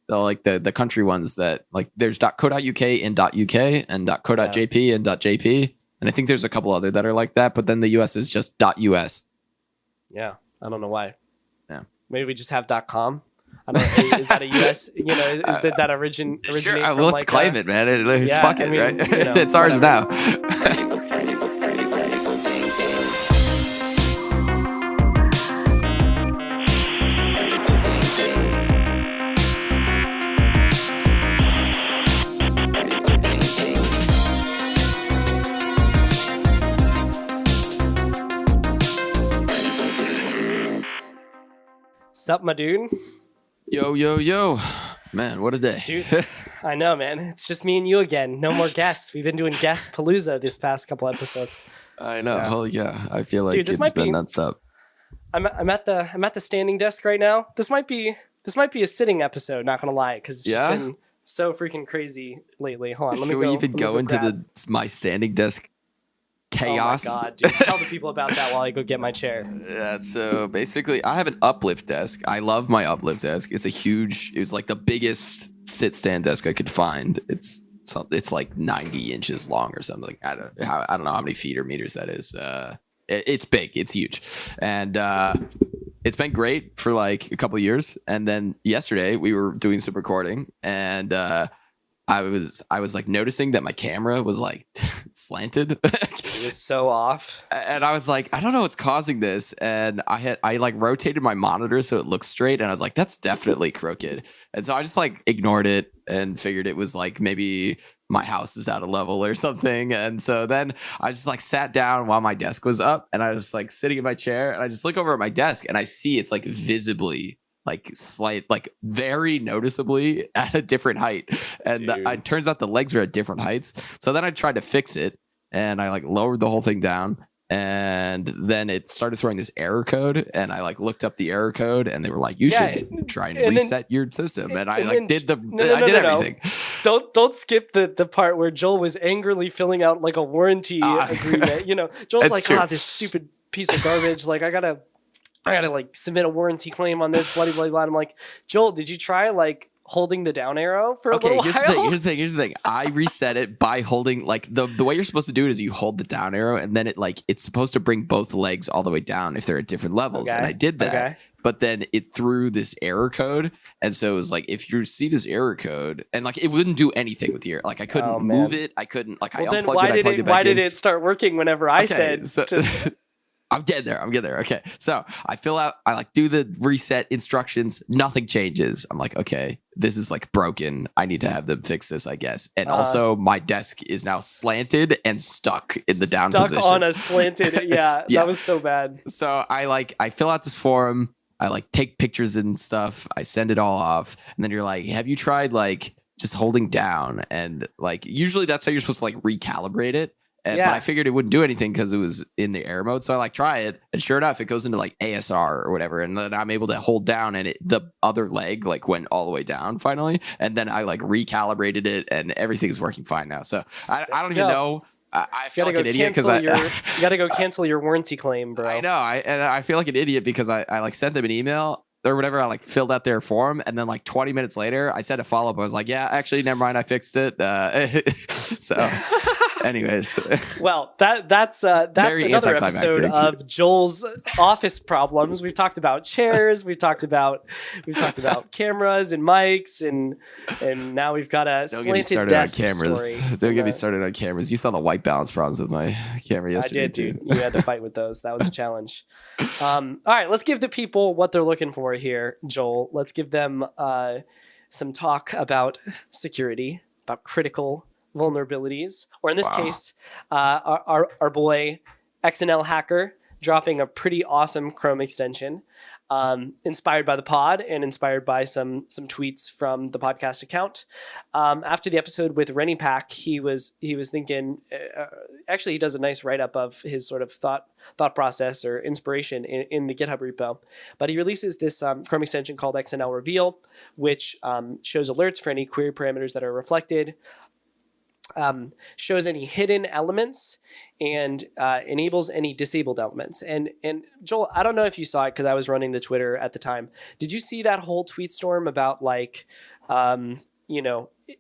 the country ones that like there's .co.uk and .uk and .co.jp and .jp. And I think there's a couple other that are like that, but then the US is just .us. Yeah, I don't know why. Yeah. Maybe we just have .com. I don't know. Is that a US? Is that originate? Sure, from let's claim it, man. Fuck it, right? It's ours now. Sup, my dude? Yo. Man, what a day. Dude, I know, man. It's just me and you again. No more guests. We've been doing guest palooza this past couple episodes. I know. Yeah. Holy yeah. I feel like it's been nonstop. I'm at the standing desk right now. This might be a sitting episode, not gonna lie, because it's just been so freaking crazy lately. Hold on, Should we even go into my standing desk chaos? Oh my god, dude. Tell the people about that while I go get my chair. Yeah, so basically I have an uplift desk. I love my uplift desk. It was like the biggest sit stand desk I could find. It's like 90 inches long or something. I don't know how many feet or meters that is. It's big, it's huge. And it's been great for like a couple of years. And then yesterday we were doing some recording and I was like noticing that my camera was like slanted. It was so off. And I was like, I don't know what's causing this. And I like rotated my monitor so it looks straight. And I was like, that's definitely crooked. And so I just like ignored it and figured it was like maybe my house is out of level or something. And so then I just like sat down while my desk was up and I was like sitting in my chair and I just look over at my desk and I see it's like visibly very noticeably at a different height. And it turns out the legs are at different heights. So then I tried to fix it and I like lowered the whole thing down. And then it started throwing this error code. And I like looked up the error code and they were like, you should try and reset your system. And I did everything. Don't skip the part where Joel was angrily filling out like a warranty agreement. Joel's like, this stupid piece of garbage. Like I gotta like submit a warranty claim on this, bloody blah blah. I'm like, Joel, did you try like holding the down arrow for a little while? Here's the thing. I reset it by holding like the way you're supposed to do it is you hold the down arrow and then it's supposed to bring both legs all the way down if they're at different levels. Okay. And I did that. Okay. But then it threw this error code. And so it was like, if you see this error code and like, it wouldn't do anything with the error. Like I couldn't move it. I couldn't I unplugged it. I plugged it back in. Why did it start working whenever I said I'm getting there. Okay. So I do the reset instructions. Nothing changes. I'm like, okay, this is like broken. I need to have them fix this, I guess. And also my desk is now slanted and stuck in the down position. Stuck on a slanted. Yeah, that was so bad. So I fill out this form. I like take pictures and stuff. I send it all off. And then you're like, have you tried like just holding down? And like, usually that's how you're supposed to like recalibrate it. But I figured it wouldn't do anything because it was in the error mode. So I like try it. And sure enough, it goes into like ASR or whatever. And then I'm able to hold down and the other leg like went all the way down finally. And then I like recalibrated it and everything's working fine now. So I don't even know. I feel like an idiot because you got to go cancel your warranty claim, bro. I know. I feel like an idiot because I like sent them an email or whatever. I like filled out their form. And then like 20 minutes later, I sent a follow up. I was like, yeah, actually, never mind. I fixed it. So anyways. Well, that's another episode of Joel's office problems. We've talked about chairs. We've talked about cameras and mics, and now we've got a slanted desk story. Don't get me started on cameras. You saw the white balance problems with my camera yesterday. I did, dude. You had to fight with those. That was a challenge. All right, let's give the people what they're looking for here, Joel. Let's give them some talk about security, about critical vulnerabilities, or in this case, our boy XNL Hacker dropping a pretty awesome Chrome extension, inspired by the pod and inspired by some tweets from the podcast account. After the episode with Rennie Pack, he was thinking. Actually, he does a nice write up of his sort of thought process or inspiration in the GitHub repo. But he releases this Chrome extension called XnlReveal, which shows alerts for any query parameters that are reflected. shows any hidden elements and enables any disabled elements. And Joel, I don't know if you saw it because I was running the Twitter at the time. Did you see that whole tweet storm about like,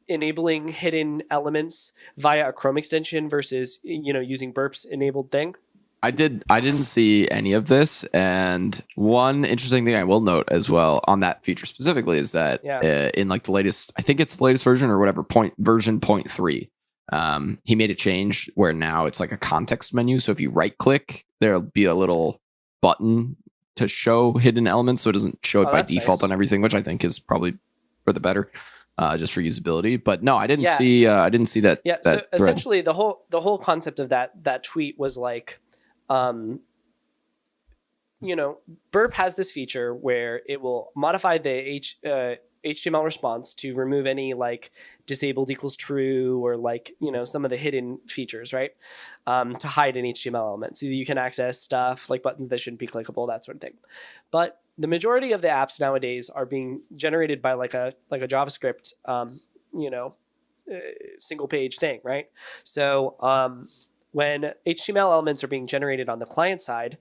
enabling hidden elements via a Chrome extension versus, using Burp's enabled thing? I didn't see any of this. And one interesting thing I will note as well on that feature specifically is that in like the latest, I think it's the latest version or whatever, version 0.3, he made a change where now it's like a context menu. So if you right click, there'll be a little button to show hidden elements. So it doesn't show it by default on everything, which I think is probably for the better. Just for usability, but no, I didn't see that. Yeah. That so essentially, the whole concept of that tweet was like, Burp has this feature where it will modify the HTML response to remove any like disabled equals true or like, some of the hidden features, right? To hide an HTML element so you can access stuff like buttons that shouldn't be clickable, that sort of thing. But the majority of the apps nowadays are being generated by like a JavaScript, single page thing, right? So when HTML elements are being generated on the client side,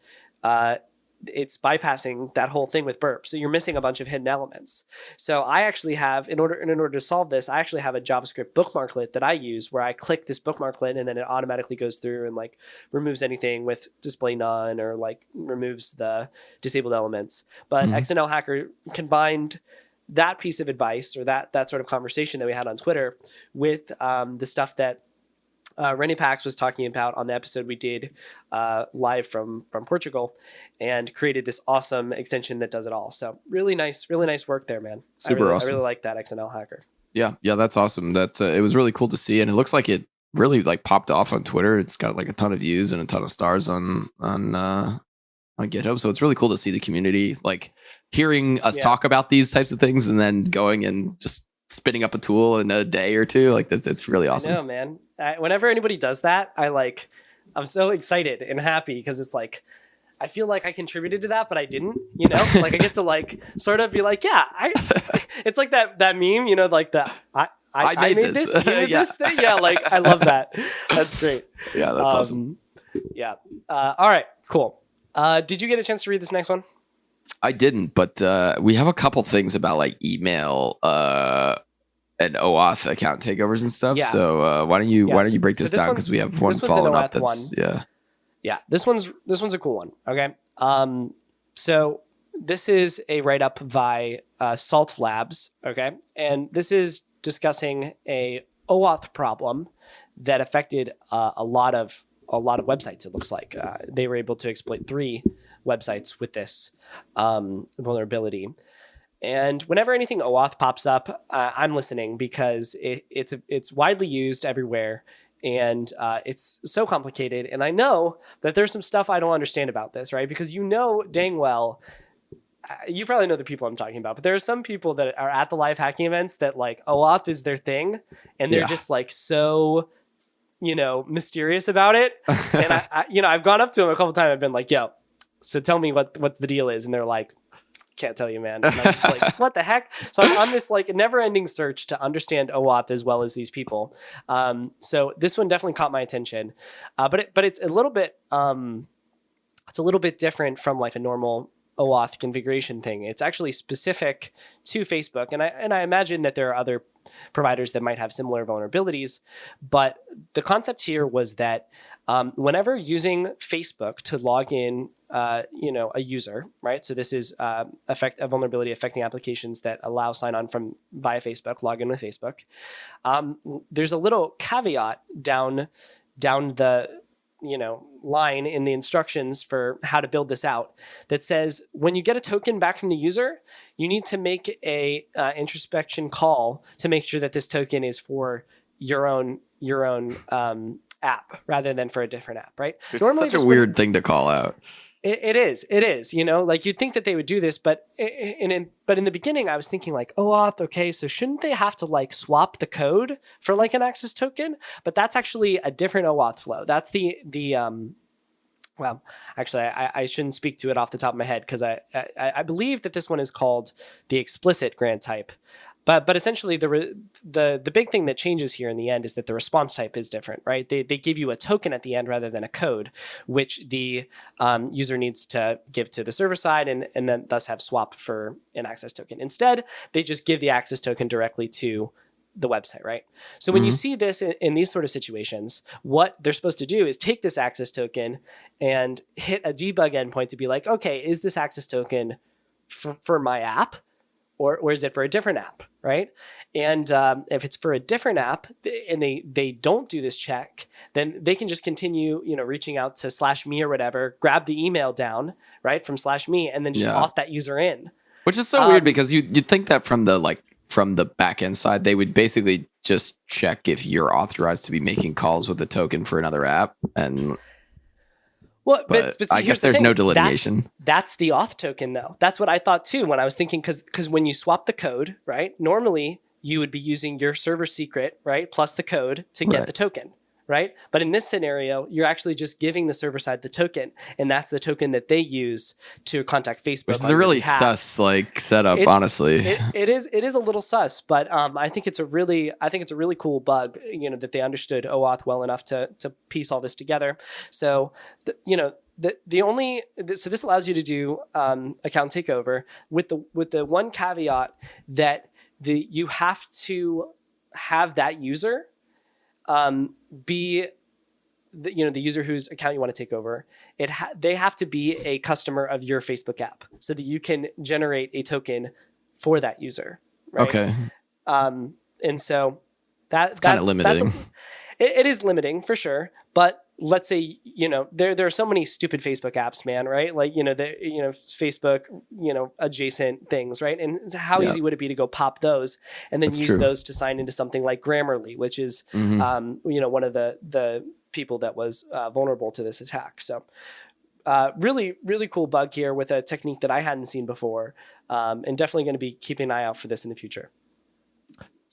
it's bypassing that whole thing with Burp. So you're missing a bunch of hidden elements. So I actually have, in order to solve this, I actually have a JavaScript bookmarklet that I use where I click this bookmarklet and then it automatically goes through and like removes anything with display none or like removes the disabled elements. But XnL Hacker combined that piece of advice or that sort of conversation that we had on Twitter with the stuff that Rennie Pax was talking about on the episode we did live from Portugal, and created this awesome extension that does it all. So really nice work there, man. Super awesome. I really like that XnL Hacker. Yeah, that's awesome. That's it was really cool to see, and it looks like it really like popped off on Twitter. It's got like a ton of views and a ton of stars on GitHub. So it's really cool to see the community like hearing us talk about these types of things and then going and just spinning up a tool in a day or two. Like it's really awesome. I know, man. Whenever anybody does that, I'm so excited and happy because it's like, I feel like I contributed to that, but I didn't, like I get to like sort of be like, it's like that meme, like I made this this thing. Yeah. Like I love that. That's great. Yeah. That's awesome. Yeah. All right, cool. Did you get a chance to read this next one? I didn't, but we have a couple things about like email and OAuth account takeovers and stuff. Yeah. So why don't you break this down, because we have one following up that's one. Yeah. This one's a cool one. Okay. So this is a write up by Salt Labs. Okay, and this is discussing a OAuth problem that affected a lot of websites. It looks like they were able to exploit 3 websites with this vulnerability. And whenever anything OAuth pops up, I'm listening because it's widely used everywhere, and it's so complicated. And I know that there's some stuff I don't understand about this, right? Because dang well, you probably know the people I'm talking about, but there are some people that are at the live hacking events that like OAuth is their thing, and they're just like so mysterious about it. And I've gone up to them a couple of times. I've been like, yo, so tell me what the deal is. And they're like, can't tell you, man. And I'm just like, what the heck? So I'm on this like never-ending search to understand OAuth as well as these people. So this one definitely caught my attention, but it's a little bit different from like a normal OAuth configuration thing. It's actually specific to Facebook, and I imagine that there are other providers that might have similar vulnerabilities. But the concept here was that whenever using Facebook to log in, a user, right? So this is a vulnerability affecting applications that allow sign-on via Facebook, log in with Facebook. There's a little caveat down the line in the instructions for how to build this out that says when you get a token back from the user, you need to make a introspection call to make sure that this token is for your own app rather than for a different app, right? It's normally such a weird thing to call out. It is, like you'd think that they would do this, but in the beginning I was thinking like, OAuth, okay, so shouldn't they have to like swap the code for like an access token? But that's actually a different OAuth flow. That's well, actually I shouldn't speak to it off the top of my head because I believe that this one is called the explicit grant type. But essentially, the big thing that changes here in the end is that the response type is different, right? They give you a token at the end rather than a code, which the user needs to give to the server side and then thus have swap for an access token. Instead, they just give the access token directly to the website, right? So when you see this in these sort of situations, what they're supposed to do is take this access token and hit a debug endpoint to be like, okay, is this access token for my app? Or is it for a different app, right? And if it's for a different app and they don't do this check, then they can just continue, reaching out to /me or whatever, grab the email down, right, from /me, and then just auth that user in. Which is so weird because you'd think that from the back end side, they would basically just check if you're authorized to be making calls with a token for another app. And well, but see, I guess there's no delineation. That's the auth token, though. That's what I thought too when I was thinking, because when you swap the code, right, normally you would be using your server secret, right, plus the code to get the token, right? But in this scenario, you're actually just giving the server side the token, and that's the token that they use to contact Facebook. Which is a really sus setup, honestly. It is a little sus, but I think it's a really cool bug, that they understood OAuth well enough to piece all this together. So, so this allows you to do account takeover with the one caveat that you have to have that user be the user whose account you want to take over. They have to be a customer of your Facebook app so that you can generate a token for that user. Right? Okay. And so that's kind of limiting. It is limiting for sure, but let's say there are so many stupid Facebook apps, man, right? Like Facebook adjacent things, right? And how easy would it be to go pop those and then use those to sign into something like Grammarly, which is one of the people that was vulnerable to this attack. So really, really cool bug here with a technique that I hadn't seen before, and definitely going to be keeping an eye out for this in the future.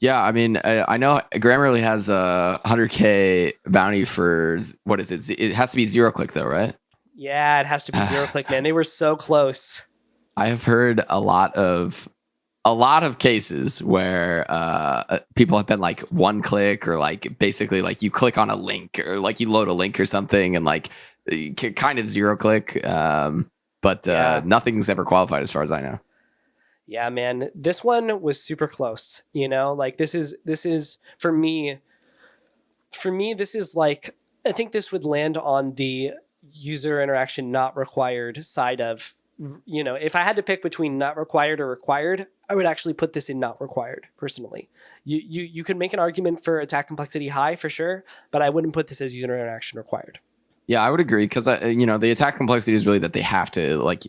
Yeah, I mean, I know Grammarly has a 100K bounty for, what is it? It has to be 0-click though, right? Yeah, it has to be 0-click, man. They were so close. I have heard a lot of cases where people have been like 1-click or like basically like you click on a link or like you load a link or something and like kind of 0-click, but nothing's ever qualified as far as I know. Yeah, man, this one was super close. Like this is for me, this is like, I think this would land on the user interaction not required side of, if I had to pick between not required or required, I would actually put this in not required personally. You could make an argument for attack complexity high for sure, but I wouldn't put this as user interaction required. Yeah, I would agree because the attack complexity is really that they have to like.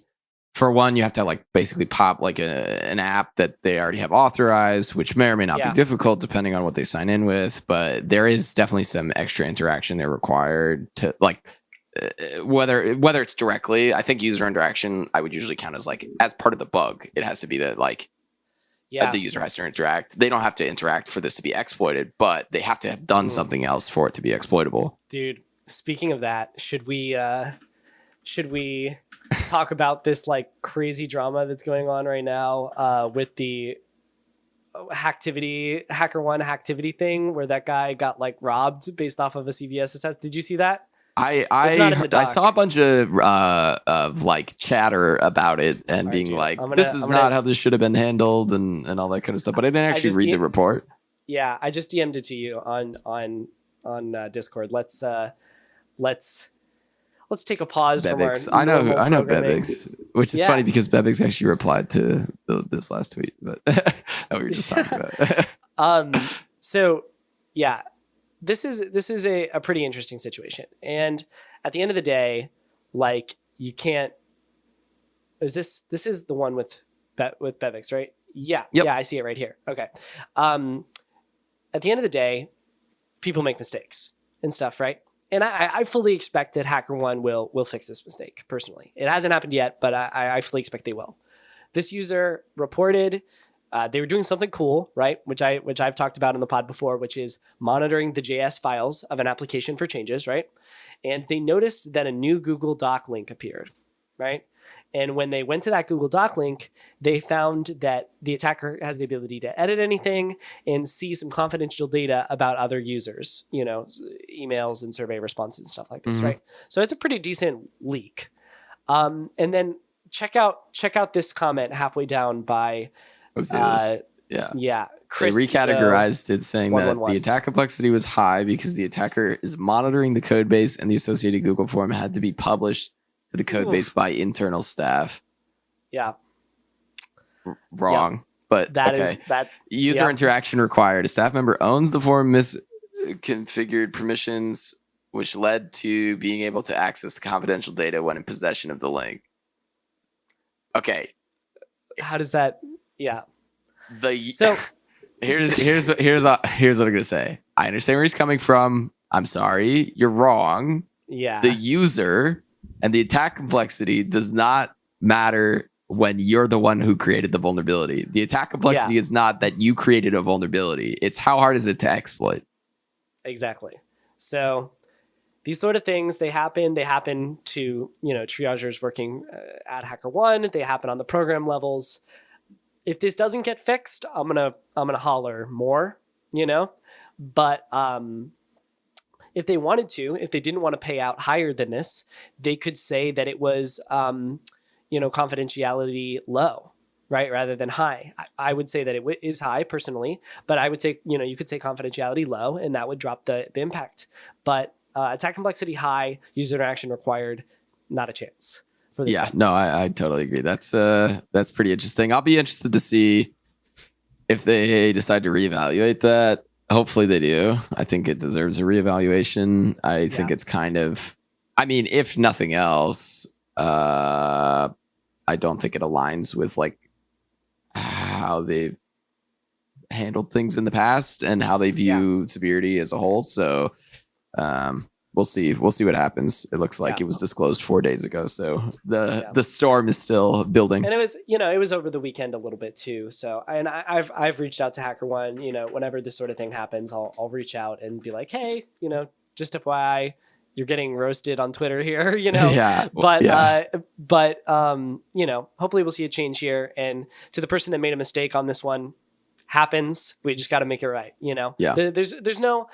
For one, you have to like basically pop like an app that they already have authorized, which may or may not be difficult depending on what they sign in with. But there is definitely some extra interaction they're required to like whether it's directly. I think user interaction I would usually count as part of the bug. It has to be that the user has to interact. They don't have to interact for this to be exploited, but they have to have done something else for it to be exploitable. Dude, speaking of that, should we talk about this like crazy drama that's going on right now with the HackerOne thing where that guy got like robbed based off of a CVS assessment? Did you see that? I saw a bunch of like chatter about it and being like, this is not how this should have been handled and all that kind of stuff. But I didn't actually read the report. Yeah, I just DM'd it to you on Discord. Let's take a pause Bebix. from our I know Bebix, which is funny because Bebix actually replied to this last tweet, but that we were just talking about. So yeah, this is a pretty interesting situation. And at the end of the day, like you can't, this is the one with Bebix, right? Yeah. Yep. Yeah, I see it right here. Okay. At the end of the day, people make mistakes and stuff, right? And I fully expect that HackerOne will fix this mistake, personally. It hasn't happened yet, but I fully expect they will. This user reported they were doing something cool, right? Which I've talked about in the pod before, which is monitoring the JS files of an application for changes, right? And they noticed that a new Google Doc link appeared, right? And when they went to that Google Doc link, they found that the attacker has the ability to edit anything and see some confidential data about other users, emails and survey responses and stuff like this, right? So it's a pretty decent leak. And then check out this comment halfway down by Let's do this. Yeah, Chris. They recategorized it, saying that 111. the attack complexity was high because the attacker is monitoring the code base, and the associated Google form had to be published to the code base by internal staff. Yeah. Wrong. But that okay. is that User interaction required. A staff member owns the form misconfigured permissions, which led to being able to access the confidential data when in possession of the link. Okay. How does that? Yeah. So here's what I'm gonna say. I understand where he's coming from. I'm sorry, you're wrong. Yeah. The user and the attack complexity does not matter when you're the one who created the vulnerability. The attack complexity is not that you created a vulnerability. It's how hard is it to exploit. Exactly. So these sort of things, they happen to, triagers working at HackerOne. They happen on the program levels. If this doesn't get fixed, I'm gonna holler more, But if they wanted to, if they didn't want to pay out higher than this, they could say that it was, confidentiality low, right, rather than high. I would say that it is high personally, but I would say, you could say confidentiality low, and that would drop the impact. But attack complexity high, user interaction required, not a chance. No, I totally agree. That's pretty interesting. I'll be interested to see if they decide to reevaluate that. Hopefully they do. I think it deserves a reevaluation. I think it's kind of, if nothing else, I don't think it aligns with like how they've handled things in the past and how they view severity as a whole. So, we'll see what happens. It looks like it was disclosed 4 days ago, so the storm is still building. And it was over the weekend a little bit too. So I've reached out to HackerOne. Whenever this sort of thing happens, I'll reach out and be like, hey, just FYI, you're getting roasted on Twitter here, But hopefully we'll see a change here. And to the person that made a mistake on this one, happens. We just got to make it right. There's no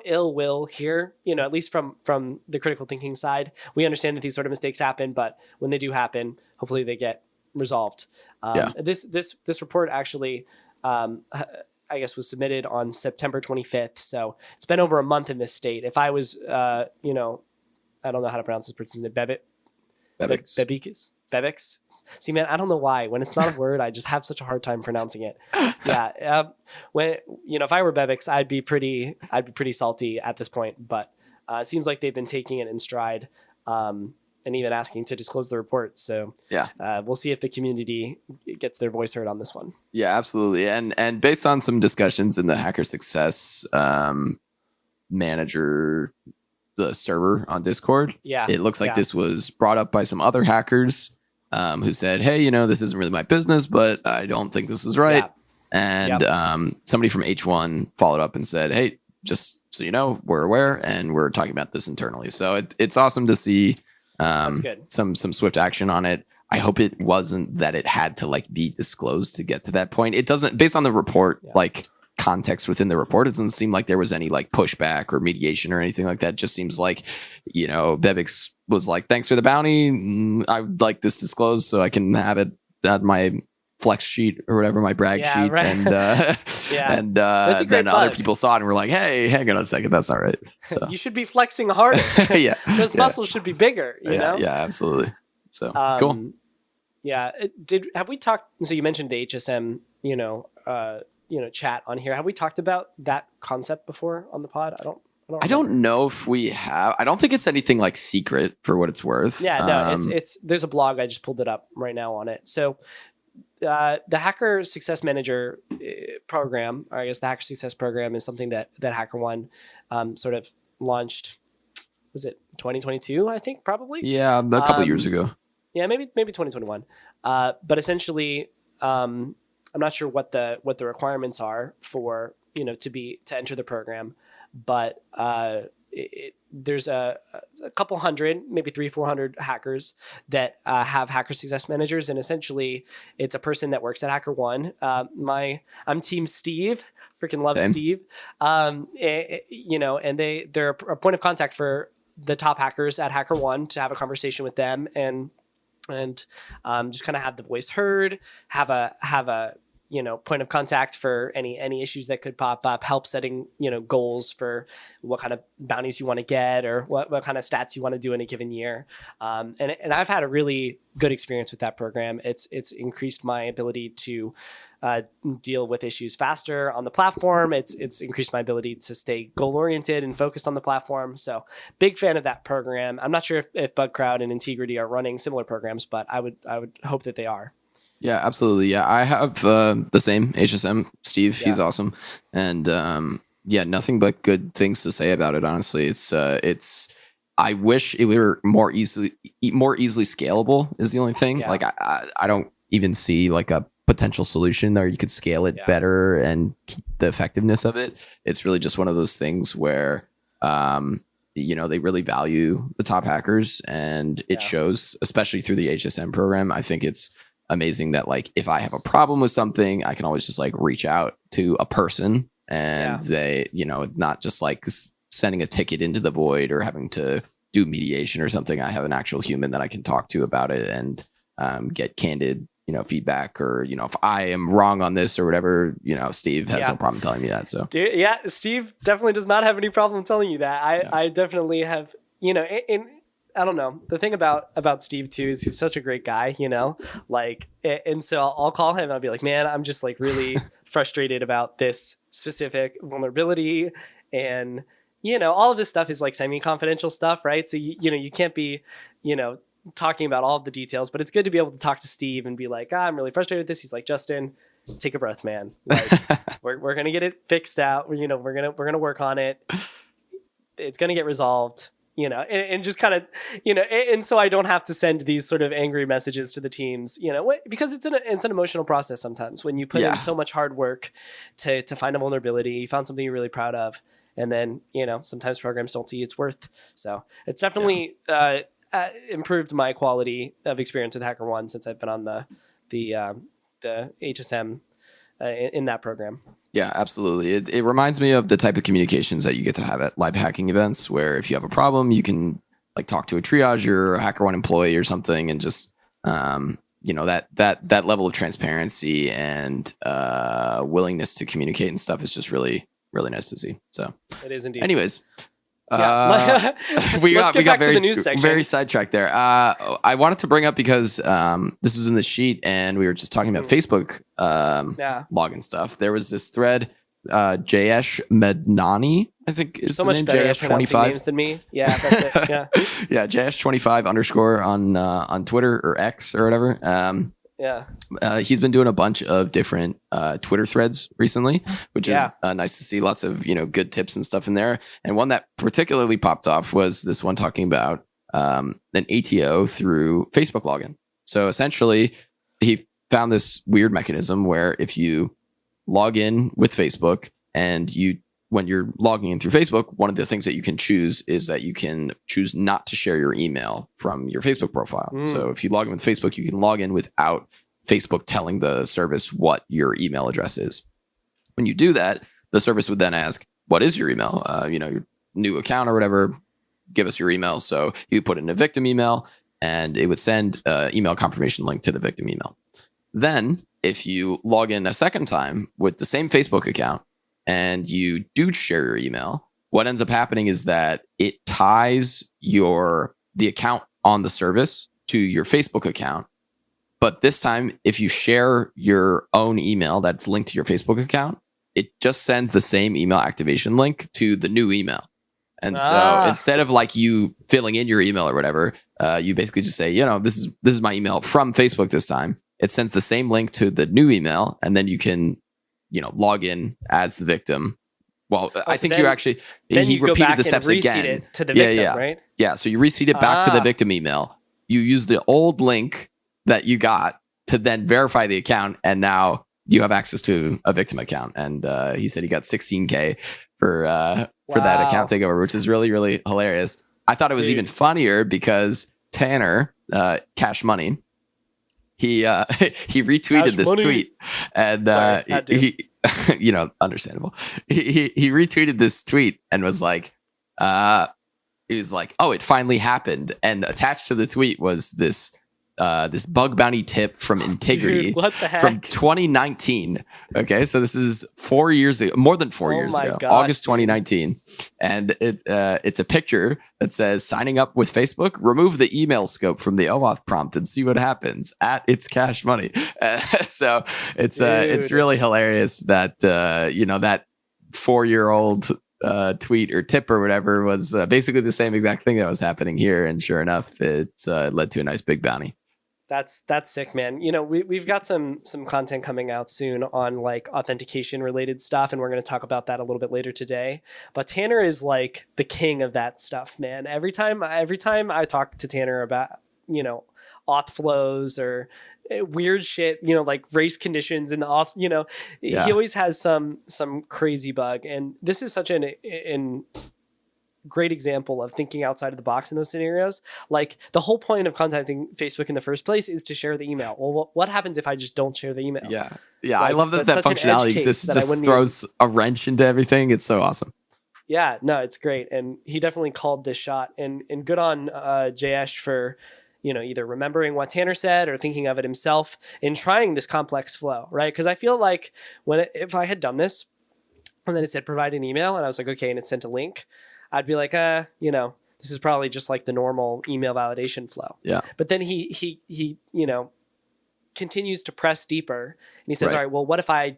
ill will here. At least from the critical thinking side, we understand that these sort of mistakes happen, but when they do happen, hopefully they get resolved. This report actually, I guess, was submitted on September 25th. So it's been over a month in this state. If I was, I don't know how to pronounce this person's name, Bebix. See, man, I don't know why. When it's not a word, I just have such a hard time pronouncing it. When if I were Bebix, I'd be pretty salty at this point. But it seems like they've been taking it in stride, and even asking to disclose the report. So we'll see if the community gets their voice heard on this one. Yeah, absolutely. And based on some discussions in the hacker success manager, the server on Discord, it looks like this was brought up by some other hackers. Who said, hey, this isn't really my business, but I don't think this is right. And somebody from H1 followed up and said, hey, just so you know, we're aware and we're talking about this internally. So it's awesome to see some swift action on it. I hope it wasn't that it had to be disclosed to get to that point. It doesn't, based on the report, context within the report, it doesn't seem like there was any pushback or mediation or anything like that. It just seems like, Bebix was like, thanks for the bounty. I would like this disclosed so I can have it at my flex sheet or whatever, my brag sheet. Right. And then other people saw it and were like, hey, hang on a second, that's not right. So. You should be flexing harder. Those muscles should be bigger, you know? Yeah, absolutely. So cool. Yeah. Have we talked, so you mentioned the HSM, chat on here. Have we talked about that concept before on the pod? I don't know if we have. I don't think it's anything secret for what it's worth. Yeah, no, it's there's a blog. I just pulled it up right now on it. So the Hacker Success Manager program, or I guess the Hacker Success program, is something that HackerOne sort of launched. Was it 2022? I think probably. Yeah, a couple years ago. Yeah, maybe 2021. But essentially, I'm not sure what the requirements are for to enter the program, but there's a couple hundred, maybe 300-400 hackers that have hacker success managers, and essentially it's a person that works at HackerOne. I'm Team Steve, freaking love Same. Steve. And they're a point of contact for the top hackers at HackerOne to have a conversation with them and just kind of have the voice heard, have a point of contact for any issues that could pop up, help setting, goals for what kind of bounties you want to get or what kind of stats you want to do in a given year. And I've had a really good experience with that program. It's increased my ability to deal with issues faster on the platform. It's increased my ability to stay goal oriented and focused on the platform. So big fan of that program. I'm not sure if BugCrowd and Integrity are running similar programs, but I would hope that they are. Yeah, absolutely. Yeah, I have the same HSM, Steve. Yeah. He's awesome, and nothing but good things to say about it. Honestly, it's. I wish it were more easily scalable. Is the only thing. Yeah. Like I don't even see like a potential solution there. You could scale it better and keep the effectiveness of it. It's really just one of those things where they really value the top hackers, and it shows, especially through the HSM program. I think it's amazing that like if I have a problem with something, I can always just like reach out to a person and they, not just like sending a ticket into the void or having to do mediation or something. I have an actual human that I can talk to about it and get candid, feedback, or, if I am wrong on this or whatever, Steve has no problem telling me that. So yeah, Steve definitely does not have any problem telling you that. I definitely have, I don't know. The thing about Steve too is he's such a great guy, and so I'll call him and I'll be like, man, I'm just like really frustrated about this specific vulnerability. And, all of this stuff is like semi-confidential stuff, right? So, you can't be, talking about all of the details, but it's good to be able to talk to Steve and be like, I'm really frustrated with this. He's like, Justin, take a breath, man. Like, we're going to get it fixed out. We're going to work on it. It's going to get resolved. And just kind of, and so I don't have to send these sort of angry messages to the teams, because it's an emotional process sometimes when you put in so much hard work to find a vulnerability, you found something you're really proud of, and then, sometimes programs don't see its worth. So it's definitely improved my quality of experience with HackerOne since I've been on the HSM in that program. Yeah, absolutely. It reminds me of the type of communications that you get to have at live hacking events, where if you have a problem, you can like talk to a triage or a HackerOne employee or something, and just that level of transparency and willingness to communicate and stuff is just really, really nice to see. So it is indeed. Anyways, we got very, to the news section. Very sidetracked there. I wanted to bring up because this was in the sheet and we were just talking about Facebook login stuff. There was this thread, Jayesh Mednani, I think is so the much name. better Jayesh25 names than me. Yeah, that's it. Yeah, yeah, Jayesh25 _ on Twitter or X or whatever. He's been doing a bunch of different Twitter threads recently, which is nice to see. Lots of good tips and stuff in there. And one that particularly popped off was this one talking about an ATO through Facebook login. So essentially, he found this weird mechanism where if you log in with Facebook and when you're logging in through Facebook, one of the things that you can choose is that you can choose not to share your email from your Facebook profile. So if you log in with Facebook, you can log in without Facebook telling the service what your email address is. When you do that, the service would then ask, what is your email? Your new account or whatever, give us your email. So you put in a victim email and it would send an email confirmation link to the victim email. Then if you log in a second time with the same Facebook account, and you do share your email, what ends up happening is that it ties the account on the service to your Facebook account. But this time, if you share your own email that's linked to your Facebook account, it just sends the same email activation link to the new email. And so instead of like you filling in your email or whatever, you basically just say, this is my email from Facebook this time. It sends the same link to the new email, and then you can log in as the victim. Well, I think you actually, he repeated the steps again. It to the victim, right? Yeah. So you reseed it back to the victim email. You use the old link that you got to then verify the account. And now you have access to a victim account. And he said he got $16K for for that Wow. account takeover, which is really, really hilarious. I thought it was even funnier because Tanner, Cash Money, he he retweeted Cash this Money. tweet, and Sorry, had to. he understandable. He retweeted this tweet and was like, he was like, "Oh, it finally happened," and attached to the tweet was this bug bounty tip from Integrity. Dude, what the heck? From 2019. Okay, so this is 4 years ago, more than 4 years ago, gosh, August 2019, and it's a picture that says signing up with Facebook. Remove the email scope from the OAuth prompt and see what happens. At It's Cash Money. So it's really hilarious that that 4-year-old tweet or tip or whatever was basically the same exact thing that was happening here, and sure enough, it led to a nice big bounty. That's sick, man. We've got some content coming out soon on like authentication related stuff, and we're going to talk about that a little bit later today. But Tanner is like the king of that stuff, man. Every time I talk to Tanner about auth flows or weird shit, like race conditions and auth, he always has some crazy bug, and this is such an great example of thinking outside of the box in those scenarios. Like the whole point of contacting Facebook in the first place is to share the email. Well, what happens if I just don't share the email? Yeah. Like, I love that functionality exists. Just throws a wrench into everything. It's so awesome. Yeah, no, it's great. And he definitely called this shot, and good on Jayesh for, either remembering what Tanner said or thinking of it himself and trying this complex flow, right? Because I feel like if I had done this and then it said provide an email and I was like, okay, and it sent a link, I'd be like, this is probably just like the normal email validation flow. Yeah. But then he continues to press deeper, and he says, all right, well, what if I,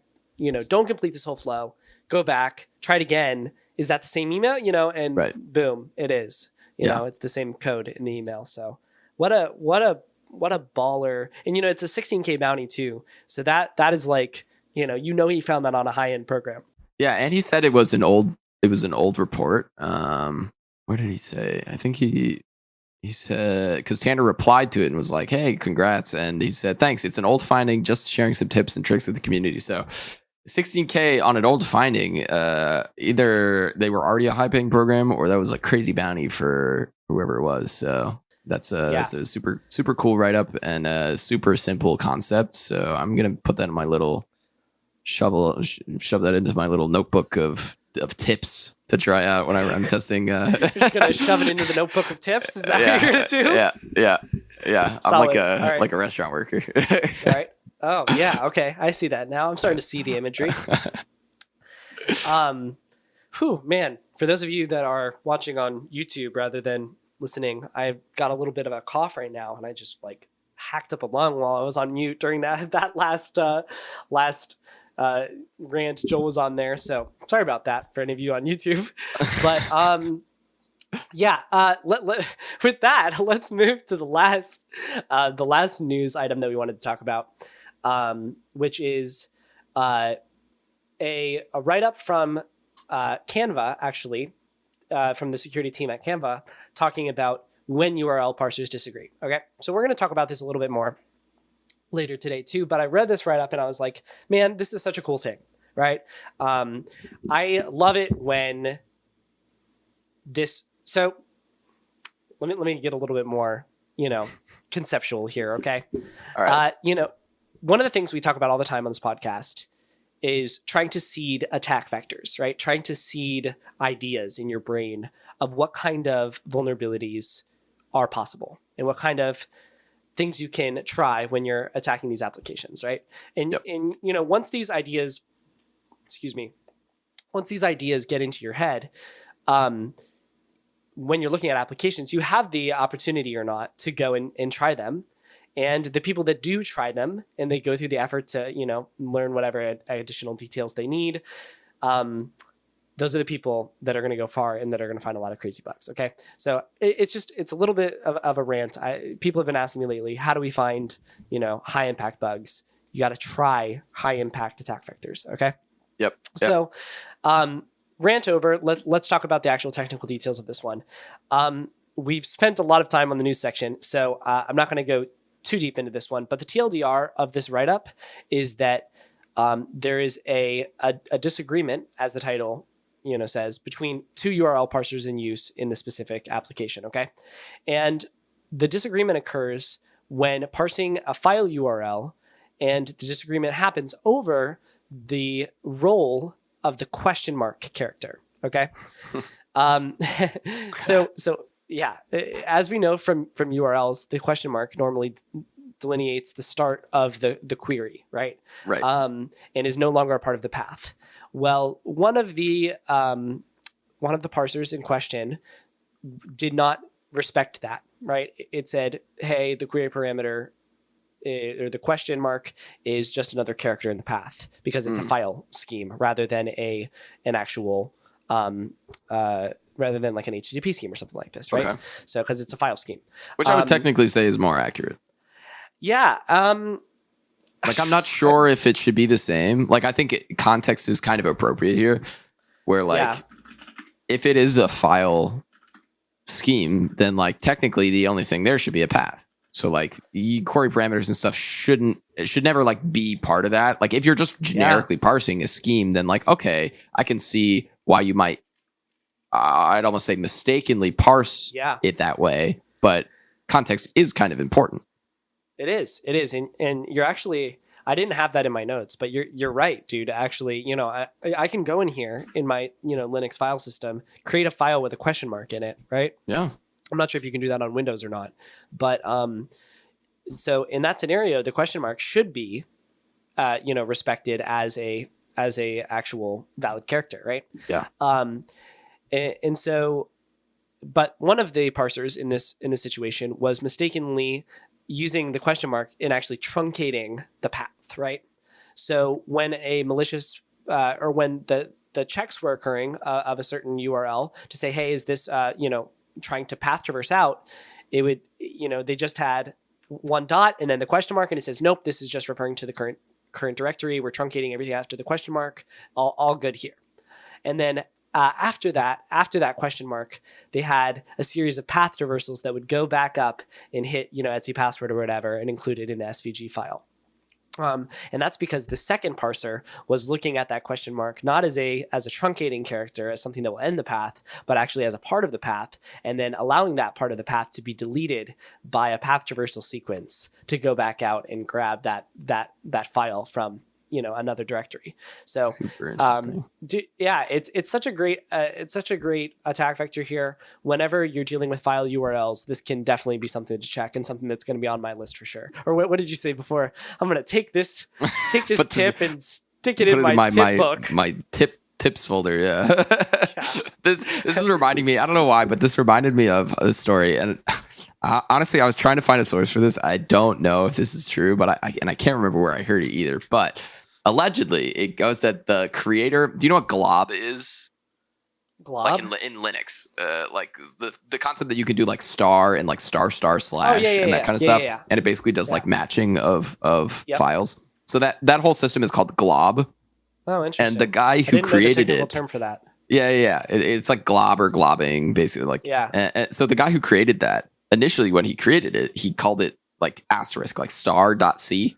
don't complete this whole flow, go back, try it again. Is that the same email? And boom, it is. It's the same code in the email. So what a baller. And it's a 16K bounty too. So that is like, he found that on a high-end program. Yeah, and he said it was an old report. What did he say? I think he said, because Tanner replied to it and was like, hey, congrats. And he said, thanks. It's an old finding, just sharing some tips and tricks with the community. So 16K on an old finding, either they were already a high paying program or that was a crazy bounty for whoever it was. So that's a super, super cool write up and a super simple concept. So I'm going to put that in my little shove that into my little notebook of tips to try out when I'm testing. You're just gonna shove it into the notebook of tips. Is that what you're gonna do? Yeah. Solid. I'm like a restaurant worker. All right. Oh yeah. Okay. I see that now. I'm starting to see the imagery. Man. For those of you that are watching on YouTube rather than listening, I've got a little bit of a cough right now, and I just like hacked up a lung while I was on mute during that last rant Joel was on there, so sorry about that for any of you on YouTube. But with that, let's move to the last news item that we wanted to talk about, which is a write-up from Canva, actually, from the security team at Canva, talking about when URL parsers disagree. Okay, so we're going to talk about this a little bit more later today too, but I read this right up and I was like, man, this is such a cool thing, right? I love it when this, so let me get a little bit more, conceptual here. Okay. All right. One of the things we talk about all the time on this podcast is trying to seed attack vectors, right? Trying to seed ideas in your brain of what kind of vulnerabilities are possible and what kind of things you can try when you're attacking these applications, right? And once these ideas get into your head, when you're looking at applications, you have the opportunity or not to go and try them. And the people that do try them and they go through the effort to, learn whatever additional details they need, those are the people that are going to go far and that are going to find a lot of crazy bugs. Okay. So it's a little bit of a rant. People have been asking me lately, how do we find, high impact bugs? You got to try high impact attack vectors. Okay. Yep. So, rant over. Let's talk about the actual technical details of this one. We've spent a lot of time on the news section, so I'm not going to go too deep into this one, but the TLDR of this write-up is that there is a disagreement, as the title says between two URL parsers in use in the specific application. Okay. And the disagreement occurs when parsing a file URL, and the disagreement happens over the role of the question mark character. Okay. So yeah, as we know from URLs, the question mark normally delineates the start of the query, right? Right. And is no longer a part of the path. Well, one of the parsers in question did not respect that, right? It said, hey, the query parameter or the question mark is just another character in the path because it's a file scheme rather than an actual rather than like an HTTP scheme or something like this, right? Okay. So because it's a file scheme, which I would technically say is more accurate. Yeah. Like, I'm not sure if it should be the same. Like, I think context is kind of appropriate here, where like if it is a file scheme, then like technically the only thing there should be a path. So like the query parameters and stuff should never like be part of that. Like if you're just generically parsing a scheme, then like, okay, I can see why you might, I'd almost say mistakenly parse it that way, but context is kind of important. It is. And you're actually, I didn't have that in my notes, but you're right, dude. Actually, I can go in here in my, Linux file system, create a file with a question mark in it, right? Yeah. I'm not sure if you can do that on Windows or not, but so in that scenario, the question mark should be, respected as a actual valid character, right? Yeah. And so, but one of the parsers in this situation was mistakenly using the question mark and actually truncating the path, right? So when a malicious or when the checks were occurring of a certain URL to say, hey, is this trying to path traverse out, it would, they just had one dot and then the question mark, and it says, nope, this is just referring to the current directory. We're truncating everything after the question mark. All good here. And then after that question mark, they had a series of path traversals that would go back up and hit, Etsy password or whatever and include it in the SVG file. And that's because the second parser was looking at that question mark not as a truncating character, as something that will end the path, but actually as a part of the path, and then allowing that part of the path to be deleted by a path traversal sequence to go back out and grab that file from another directory. So super interesting. It's such a great attack vector here. Whenever you're dealing with file URLs, this can definitely be something to check and something that's going to be on my list for sure. Or what did you say before? I'm going to take this tip and stick it in my tip book. My tips folder. Yeah. This is reminding me, I don't know why, but this reminded me of a story. And honestly, I was trying to find a source for this. I don't know if this is true, but I can't remember where I heard it either. But allegedly, it goes that the creator. Do you know what glob is? Glob? Like in Linux, like the concept that you can do like star and like star slash and that kind of stuff, and it basically does like matching of files. So that whole system is called glob. Oh, interesting. And the guy who created it, term for that. It's like glob or globbing, basically. Like and so the guy who created that, initially when he created it, he called it like asterisk, like star.c.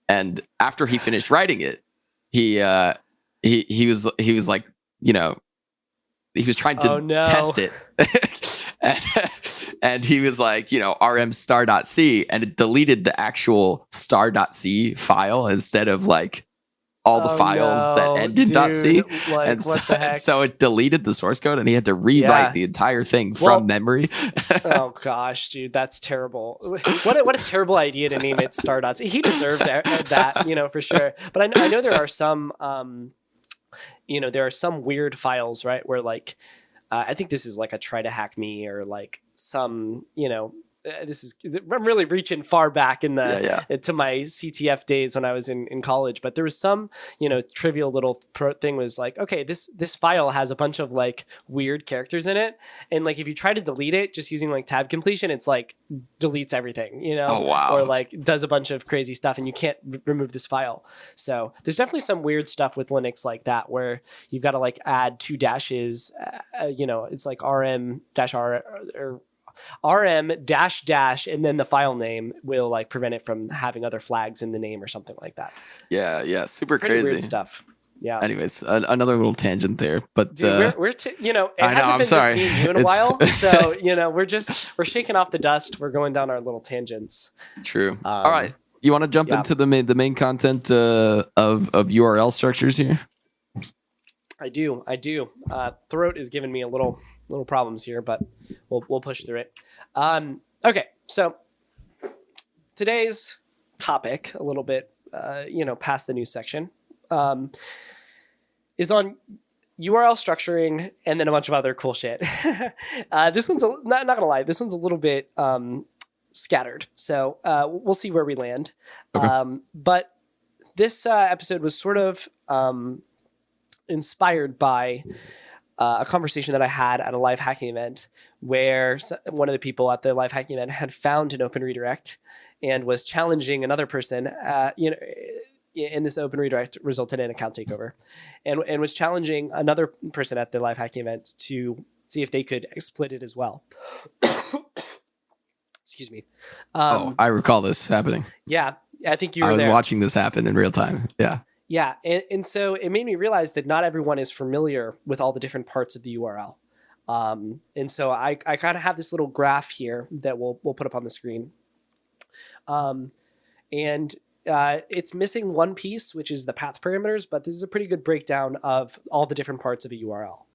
And after he finished writing it, he was like, he was trying to test it. and he was like, rm star.c, and it deleted the actual star.c file instead of like all the files that ended .c. Like, and so it deleted the source code, and he had to rewrite the entire thing from memory. Oh gosh, dude, that's terrible. What a terrible idea to name it star.c. He deserved that, for sure. But I know there are some, there are some weird files, right, where like, I think this is like a try to hack me or like some, I'm really reaching far back in to my CTF days when I was in college, but there was some, trivial little thing was like, okay, this file has a bunch of like weird characters in it. And like, if you try to delete it just using like tab completion, it's like deletes everything, Oh, wow. or like does a bunch of crazy stuff and you can't remove this file. So there's definitely some weird stuff with Linux like that, where you've got to like add 2 dashes, it's like rm-r or rm dash and then the file name will like prevent it from having other flags in the name or something like that. Super Pretty crazy weird stuff. Yeah. Anyways, another little tangent there, but Dude, you know, it I know, hasn't I'm been sorry. just me and you in a while, so you know, we're shaking off the dust. We're going down our little tangents. True. All right, you want to jump yeah. into the main content of URL structures here? I do. Throat is giving me a little problems here, but we'll push through it. Okay, so today's topic, a little bit, past the news section, is on URL structuring and then a bunch of other cool shit. This one's not gonna lie, this one's a little bit scattered, so we'll see where we land. Okay. But this episode was sort of inspired by a conversation that I had at a live hacking event where one of the people at the live hacking event had found an open redirect and was challenging another person, in this open redirect resulted in account takeover, and was challenging another person at the live hacking event to see if they could exploit it as well. Excuse me. I recall this happening. Yeah, I think you were I was there. watching this happen in real time. Yeah. Yeah, and so it made me realize that not everyone is familiar with all the different parts of the URL. And so I kind of have this little graph here that we'll put up on the screen. And it's missing one piece, which is the path parameters, but this is a pretty good breakdown of all the different parts of a URL. All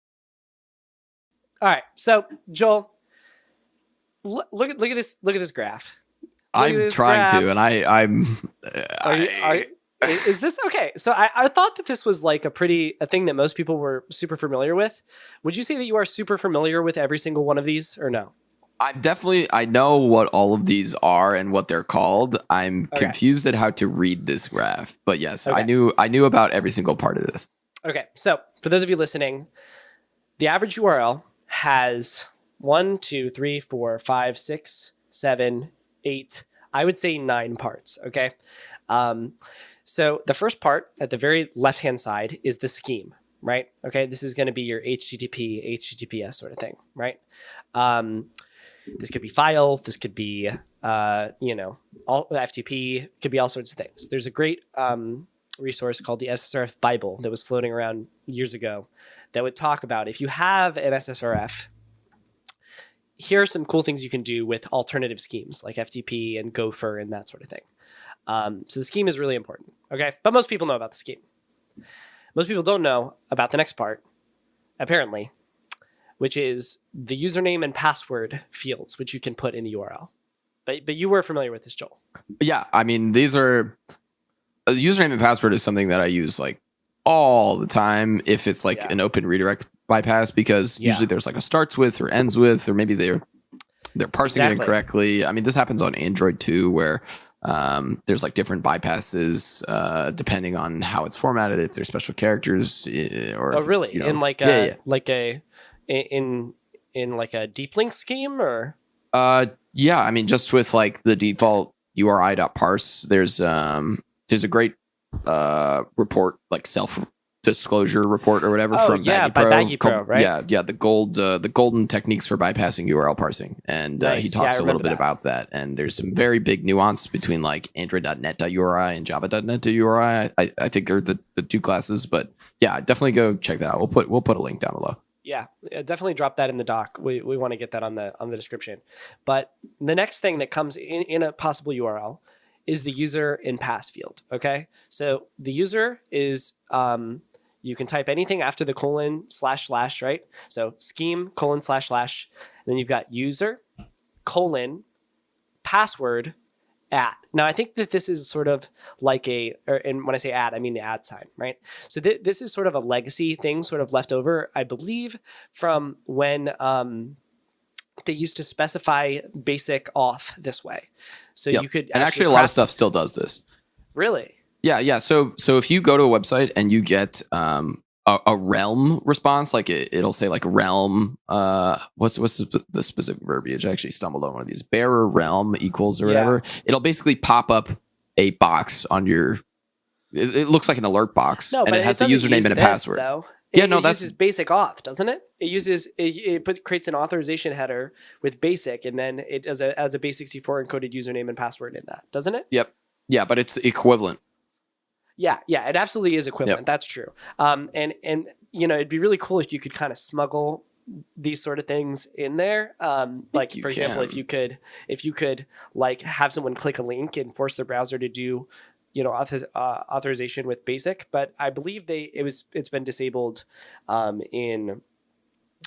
right, so Joel, look at this graph. I'm trying to, and I'm. Is this okay? So I thought that this was like a thing that most people were super familiar with. Would you say that you are super familiar with every single one of these, or no? I know what all of these are and what they're called. I'm confused at how to read this graph, but yes, okay. I knew about every single part of this. Okay, so for those of you listening, the average URL has 1, 2, 3, 4, 5, 6, 7, 8. I would say 9 parts. Okay. So the first part at the very left-hand side is the scheme, right? Okay, this is going to be your HTTP, HTTPS sort of thing, right? This could be file, this could be, all FTP, could be all sorts of things. There's a great resource called the SSRF Bible that was floating around years ago that would talk about if you have an SSRF, here are some cool things you can do with alternative schemes like FTP and Gopher and that sort of thing. So the scheme is really important, okay? But most people know about the scheme. Most people don't know about the next part, apparently, which is the username and password fields, which you can put in the URL. But you were familiar with this, Joel. Yeah, I mean, these are... username and password is something that I use like all the time if it's like an open redirect bypass, because usually there's like a starts with or ends with, or maybe they're parsing it incorrectly. I mean, this happens on Android too, where there's like different bypasses depending on how it's formatted, if there's special characters or really in like in like a deep link scheme, or I mean, just with like the default URI.parse, there's a great report, like self-disclosure report or whatever from Baggy Pro, right? Yeah, the golden techniques for bypassing URL parsing, and he talks a little bit about that. And there's some very big nuance between like Android.net.uri and Java.net.uri. I think they're the two classes, but yeah, definitely go check that out. We'll put a link down below. Yeah, definitely drop that in the doc. We want to get that on the description. But the next thing that comes in a possible URL is the user and pass field. Okay, so the user is you can type anything after the :/ right? So scheme : / and then you've got user : password @ Now I think that this is sort of like and when I say @ I mean the @ sign, right? So this is sort of a legacy thing, sort of left over, I believe, from when they used to specify basic auth this way. So you could actually a lot of stuff still does this. Really? Yeah. So if you go to a website and you get a realm response, like it'll say like realm, what's the specific verbiage? I actually stumbled on one of these. Bearer realm equals or whatever. It'll basically pop up a box on your. It looks like an alert box, and it has a username and a password. Though. It uses basic auth, doesn't it? It creates an authorization header with basic, and then it does as a base 64 encoded username and password in that, doesn't it? Yep. Yeah, but it's equivalent. Yeah, it absolutely is equivalent. Yep. That's true. And it'd be really cool if you could kind of smuggle these sort of things in there. Like for example, if you could like have someone click a link and force their browser to do, authorization with basic. But I believe it's been disabled in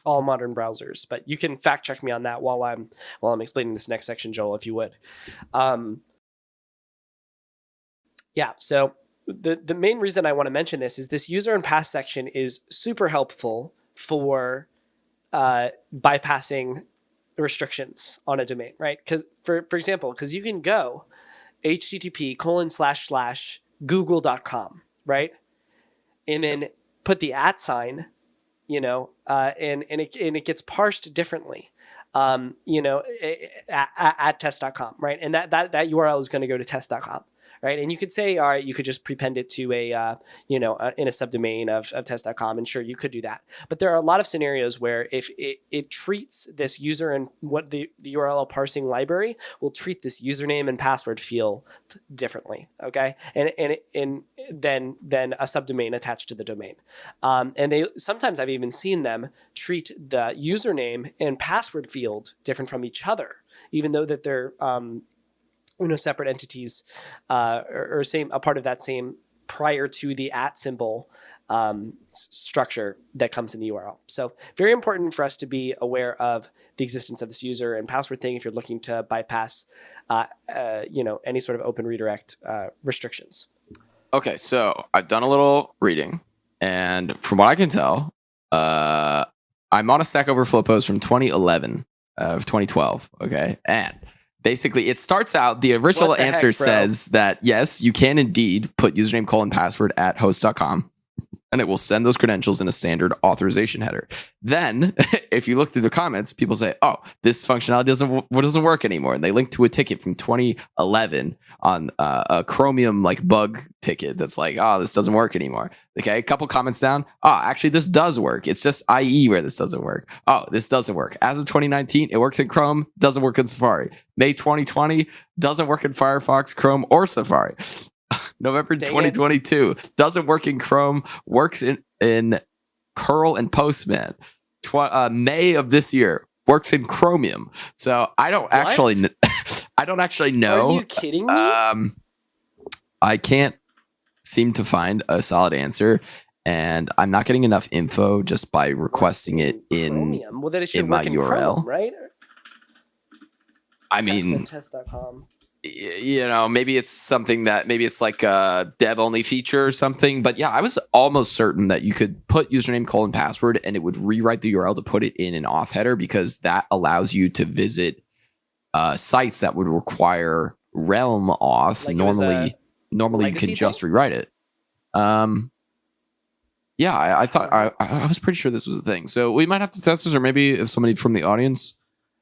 all modern browsers. But you can fact check me on that while I'm explaining this next section, Joel, if you would. Yeah. So the main reason I want to mention this user and pass section is super helpful for bypassing restrictions on a domain, right? Because for example, because you can go http://google.com, right? And then put the @ sign, and it gets parsed differently, at test.com, right? And that URL is going to go to test.com. Right. And you could say, all right, you could just prepend it to in a subdomain of test.com. And sure, you could do that. But there are a lot of scenarios where if it treats this user and what the URL parsing library will treat this username and password field differently. OK, and then a subdomain attached to the domain. And sometimes I've even seen them treat the username and password field different from each other, even though that they're separate entities, or a part of that same prior to the @ symbol structure that comes in the URL. So very important for us to be aware of the existence of this user and password thing if you're looking to bypass, any sort of open redirect restrictions. Okay, so I've done a little reading, and from what I can tell, I'm on a Stack Overflow post from 2011 of 2012. Okay, and basically, it starts out, the original answer says that, yes, you can indeed put username : password at host.com, and it will send those credentials in a standard authorization header. Then, if you look through the comments, people say, oh, this functionality doesn't work anymore. And they link to a ticket from 2011 on a Chromium bug ticket that's like, oh, this doesn't work anymore. Okay, a couple comments down. Oh, actually, this does work. It's just IE where this doesn't work. Oh, this doesn't work. As of 2019, it works in Chrome, doesn't work in Safari. May 2020, doesn't work in Firefox, Chrome, or Safari. November 2022, doesn't work in Chrome, works in curl and Postman. May of this year, works in Chromium. So I don't actually know. Are you kidding me? I can't seem to find a solid answer, and I'm not getting enough info just by requesting it in my URL. Chrome, right? I mean, test.com. Maybe it's something that it's like a dev only feature or something. But yeah, I was almost certain that you could put username : password and it would rewrite the URL to put it in an auth header, because that allows you to visit sites that would require realm auth. Normally you can just rewrite it. Yeah, I thought I was pretty sure this was a thing. So we might have to test this, or maybe if somebody from the audience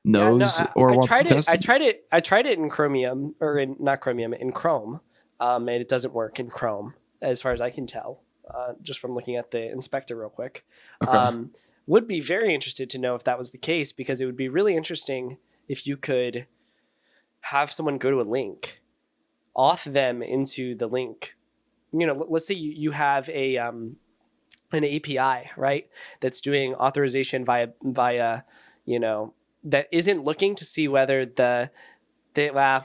knows wants to test it. I tried it in Chromium, or not Chromium, in Chrome, and it doesn't work in Chrome as far as I can tell, just from looking at the inspector real quick. Okay. Would be very interested to know if that was the case, because it would be really interesting if you could have someone go to a link, auth them into the link. Let's say you have an API, right, that's doing authorization via that isn't looking to see whether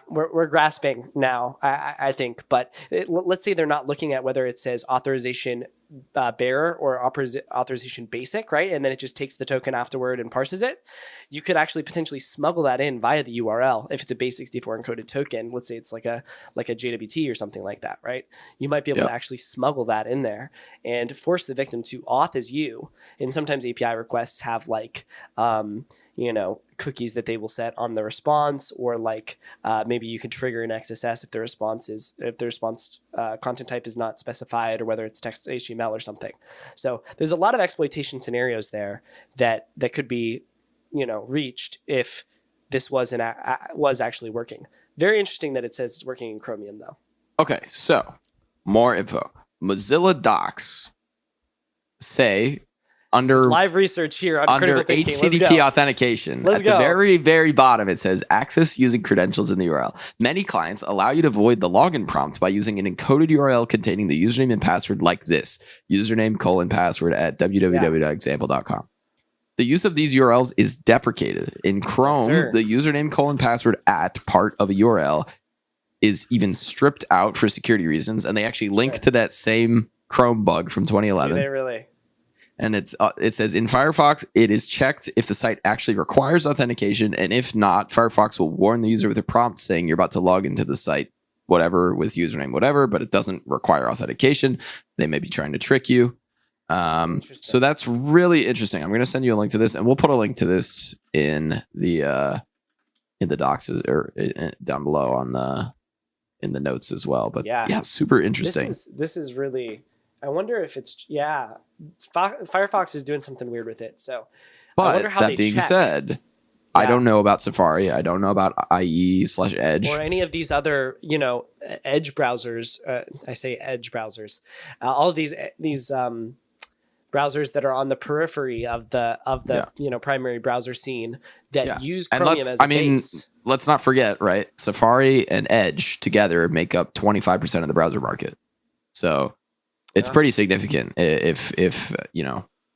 we're grasping now, I think. But let's say they're not looking at whether it says authorization bearer or authorization basic, right? And then it just takes the token afterward and parses it. You could actually potentially smuggle that in via the URL if it's a base64 encoded token. Let's say it's like a JWT or something like that, right? You might be able to actually smuggle that in there and force the victim to auth as you. And sometimes API requests have cookies that they will set on the response, or maybe you could trigger an XSS if the response content type is not specified, or whether it's text HTML or something. So there's a lot of exploitation scenarios there that could be reached if this was actually working. Very interesting that it says it's working in Chromium though. Okay, so more info. Mozilla docs say under live research here on under critical thinking. Let's HTTP go. authentication. Let's At go. the very, very bottom, it says access using credentials in the URL. Many clients allow you to avoid the login prompt by using an encoded URL containing the username and password like this: username:password at www.example.com. The use of these URLs is deprecated. In Chrome, Yes, the username:password at part of a URL is even stripped out for security reasons, and they actually link to that same Chrome bug from 2011. Do they really? And it says in Firefox, it is checked if the site actually requires authentication, and if not, Firefox will warn the user with a prompt saying you're about to log into the site, whatever, with username, whatever, but it doesn't require authentication. They may be trying to trick you. So that's really interesting. I'm going to send you a link to this, and we'll put a link to this in the docs or down below in the notes as well. But yeah, super interesting. This is really. I wonder if Firefox is doing something weird with it. So, but I wonder how that being said, I don't know about Safari. I don't know about IE/Edge or any of these other, Edge browsers. I say Edge browsers. All of these browsers that are on the periphery of the primary browser scene that use Chromium as a base. Let's not forget, right? Safari and Edge together make up 25% of the browser market. So it's pretty significant if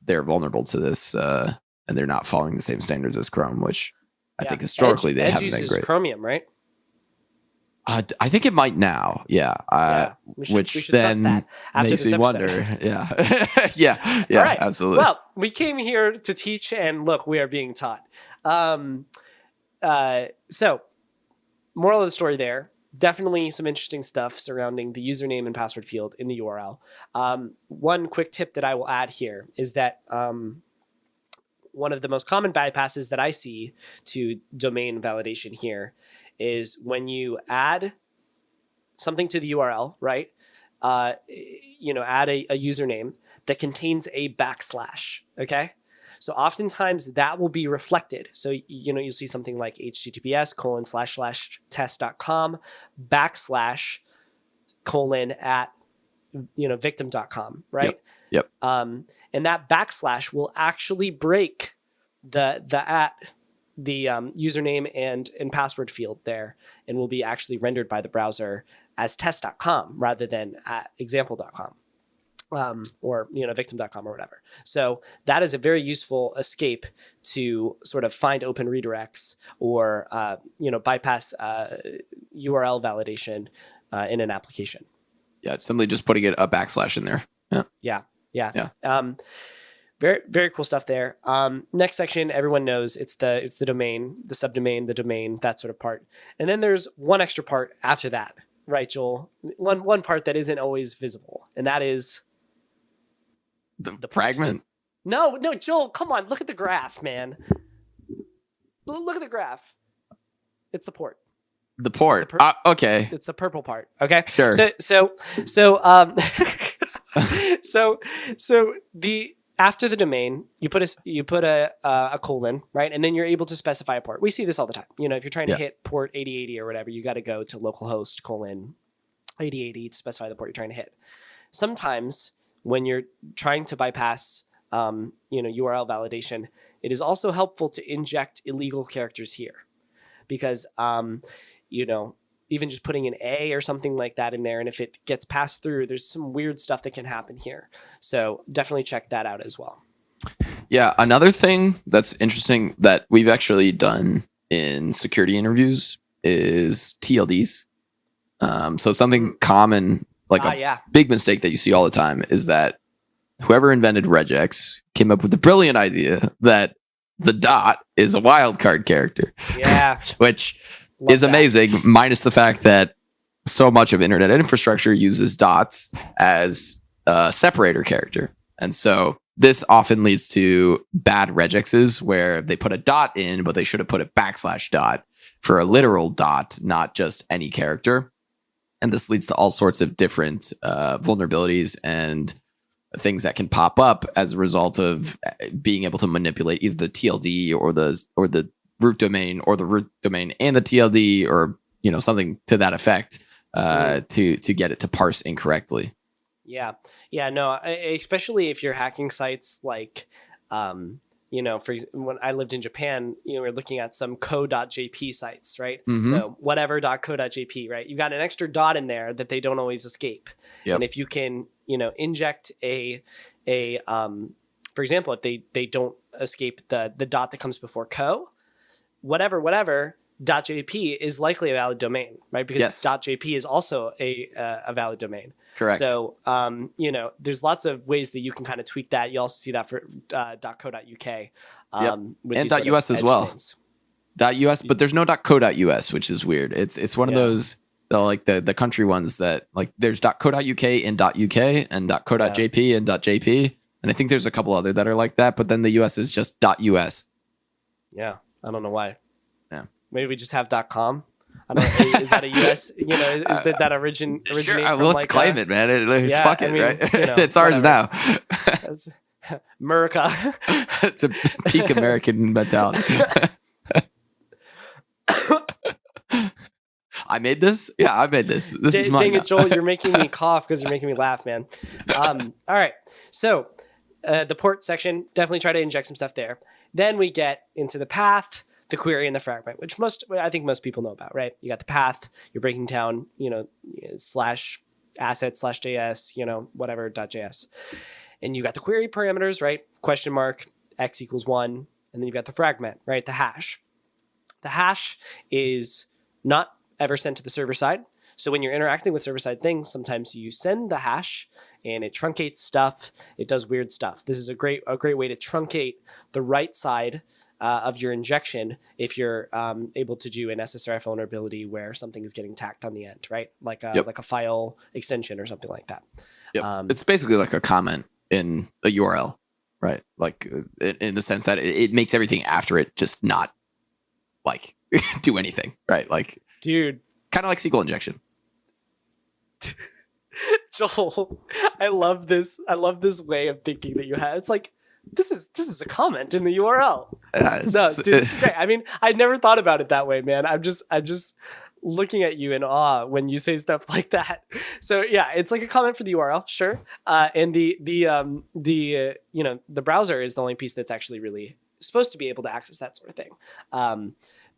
they're vulnerable to this and they're not following the same standards as Chrome, which I think historically they haven't been great. Chromium, right? I think it might now. We should then that makes me wonder. Yeah, right. Absolutely. Well, we came here to teach, and look, we are being taught. So, moral of the story there. Definitely some interesting stuff surrounding the username and password field in the URL. One quick tip that I will add here is that one of the most common bypasses that I see to domain validation here is when you add something to the URL, right? Add a username that contains a backslash, okay? So oftentimes that will be reflected. So, you'll see something like https://test.com / victim.com, right? Yep. And that backslash will actually break the username and password field there, and will be actually rendered by the browser as test.com rather than at example.com. Or victim.com or whatever. So that is a very useful escape to sort of find open redirects or bypass URL validation in an application. Yeah, simply just putting a backslash in there. Yeah. Very, very cool stuff there. Next section, everyone knows it's the domain, the subdomain, the domain, that sort of part. And then there's one extra part after that, right, Joel? One part that isn't always visible, and that is the fragment. No, Joel, come on, look at the graph, man. Look at the graph. It's the port. The port. Okay. It's the purple part. Okay. Sure. So the after the domain, you put a colon, right, and then you're able to specify a port. We see this all the time. If you're trying to hit port 8080 or whatever, you got to go to localhost : 8080 to specify the port you're trying to hit. Sometimes when you're trying to bypass, URL validation, it is also helpful to inject illegal characters here, because, even just putting an A or something like that in there, and if it gets passed through, there's some weird stuff that can happen here. So definitely check that out as well. Yeah, another thing that's interesting that we've actually done in security interviews is TLDs. So something common. Big mistake that you see all the time is that whoever invented regex came up with the brilliant idea that the dot is a wildcard character. Yeah. Which is amazing, minus the fact that so much of internet infrastructure uses dots as a separator character. And so this often leads to bad regexes where they put a dot in, but they should have put a / for a literal dot, not just any character. And this leads to all sorts of different vulnerabilities and things that can pop up as a result of being able to manipulate either the TLD or the root domain, or the root domain and the TLD, or something to that effect to get it to parse incorrectly. Yeah, no, especially if you're hacking sites like, when I lived in Japan, we're looking at some co.jp sites, right? Mm-hmm. So whatever.co.jp, right? You got an extra dot in there that they don't always escape. Yep. And if you can, inject for example, if they don't escape the dot that comes before co, whatever .jp is likely a valid domain, right? Because Yes. .jp is also a valid domain. Correct. So, there's lots of ways that you can kind of tweak that. You also see that for .co.uk. And .us as well. .us, but there's no .co.us, which is weird. It's one of those like the country ones that like there's .co.uk and .uk and .co.jp and .jp, and I think there's a couple other that are like that. But then the US is just .us. Yeah, I don't know why. Yeah, maybe we just have .com. I don't know, is that a US? Is that originate? Sure, let's like claim it, man. Fuck it, right? It's ours whatever. now. America. It's a peak American mentality. I made this. Yeah, I made this. This is mine. Dang it, Joel! You're making me cough because you're making me laugh, man. All right, so the port section, definitely try to inject some stuff there. Then we get into the path, the query, and the fragment, which I think most people know about, right? You got the path, you're breaking down, slash asset slash JS, whatever .js. And you got the query parameters, right? Question mark, x equals 1. And then you've got the fragment, right? The hash. The hash is not ever sent to the server side. So when you're interacting with server side things, sometimes you send the hash and it truncates stuff. It does weird stuff. This is a great way to truncate the right side of your injection if you're able to do an SSRF vulnerability where something is getting tacked on the end, right? Like a file extension or something like that. Yep. It's basically like a comment in a URL, right? Like in the sense that it makes everything after it just not like do anything, right? Like, dude, kind of like SQL injection. Joel, I love this way of thinking that you have. It's like, this is a comment in the URL. No, dude, this is great. I mean, I never thought about it that way, man. I'm just looking at you in awe when you say stuff like that. So yeah, it's like a comment for the URL, sure. And the browser is the only piece that's actually really supposed to be able to access that sort of thing.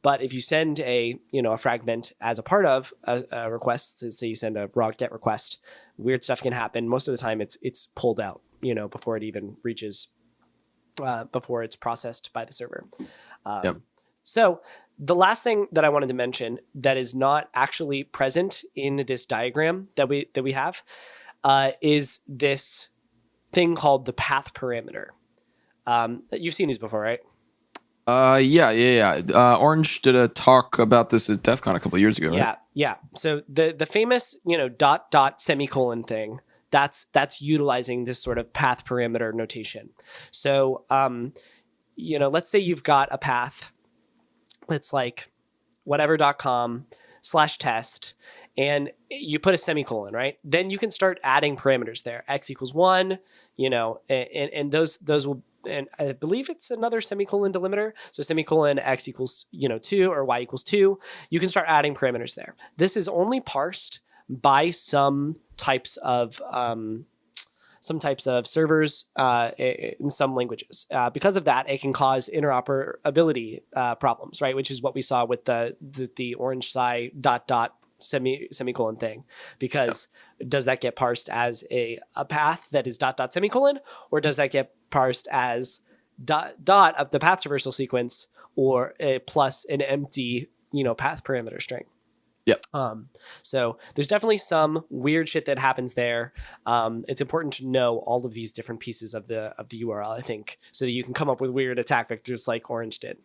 But if you send a fragment as a part of a request, so say you send a raw GET request, weird stuff can happen. Most of the time, it's pulled out, before it even reaches, before it's processed by the server. So the last thing that I wanted to mention that is not actually present in this diagram that we have is this thing called the path parameter. You've seen these before, right? Yeah. Orange did a talk about this at DEF CON a couple of years ago, right? Yeah. So the famous, dot semicolon thing, that's utilizing this sort of path parameter notation. So, let's say you've got a path that's like whatever.com/test, and you put a semicolon, right? Then you can start adding parameters there. X equals 1, and those will, and I believe it's another semicolon delimiter. So semicolon X equals 2 or Y equals 2. You can start adding parameters there. This is only parsed by some types of servers in some languages. Because of that, it can cause interoperability problems, right? Which is what we saw with the orange Tsai ... semicolon thing, because does that get parsed as a path that is ... semicolon, or does that get parsed as ... of the path traversal sequence, or a plus an empty path parameter string? Yep. So there's definitely some weird shit that happens there. It's important to know all of these different pieces of the URL, I think, so that you can come up with weird attack vectors like Orange did.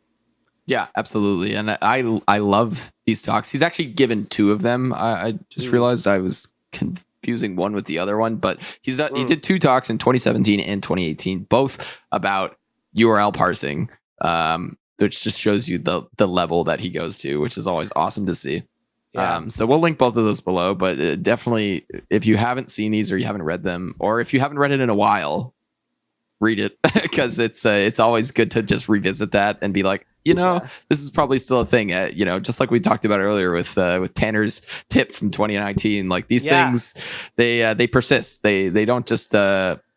Yeah, absolutely. And I love these talks. He's actually given 2 of them. I just realized I was confusing one with the other one, but he did 2 talks in 2017 and 2018, both about URL parsing, which just shows you the level that he goes to, which is always awesome to see. Yeah. So we'll link both of those below, but definitely if you haven't seen these or you haven't read them, or if you haven't read it in a while, read it, because it's always good to just revisit that and be like, Yeah. this is probably still a thing. Just like we talked about earlier with Tanner's tip from 2019. Like these things, they persist. They don't just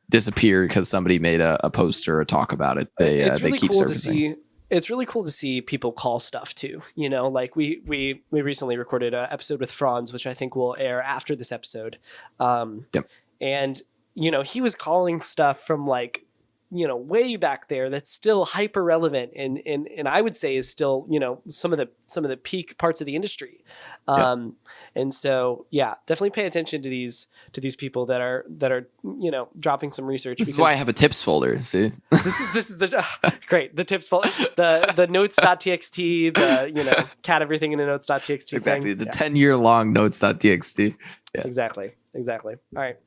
disappear because somebody made a post or a talk about it. They keep surfacing. It's really cool to see people call stuff too. Like we recently recorded an episode with Franz, which I think will air after this episode. Yep. And he was calling stuff from like way back there that's still hyper relevant and I would say is still some of the peak parts of the industry. And so definitely pay attention to these people that are dropping some research. This is why I have a tips folder. See, this is the great, the tips folder, the notes.txt, the cat everything in a notes.txt exactly thing. the 10-year long notes.txt. Exactly. All right.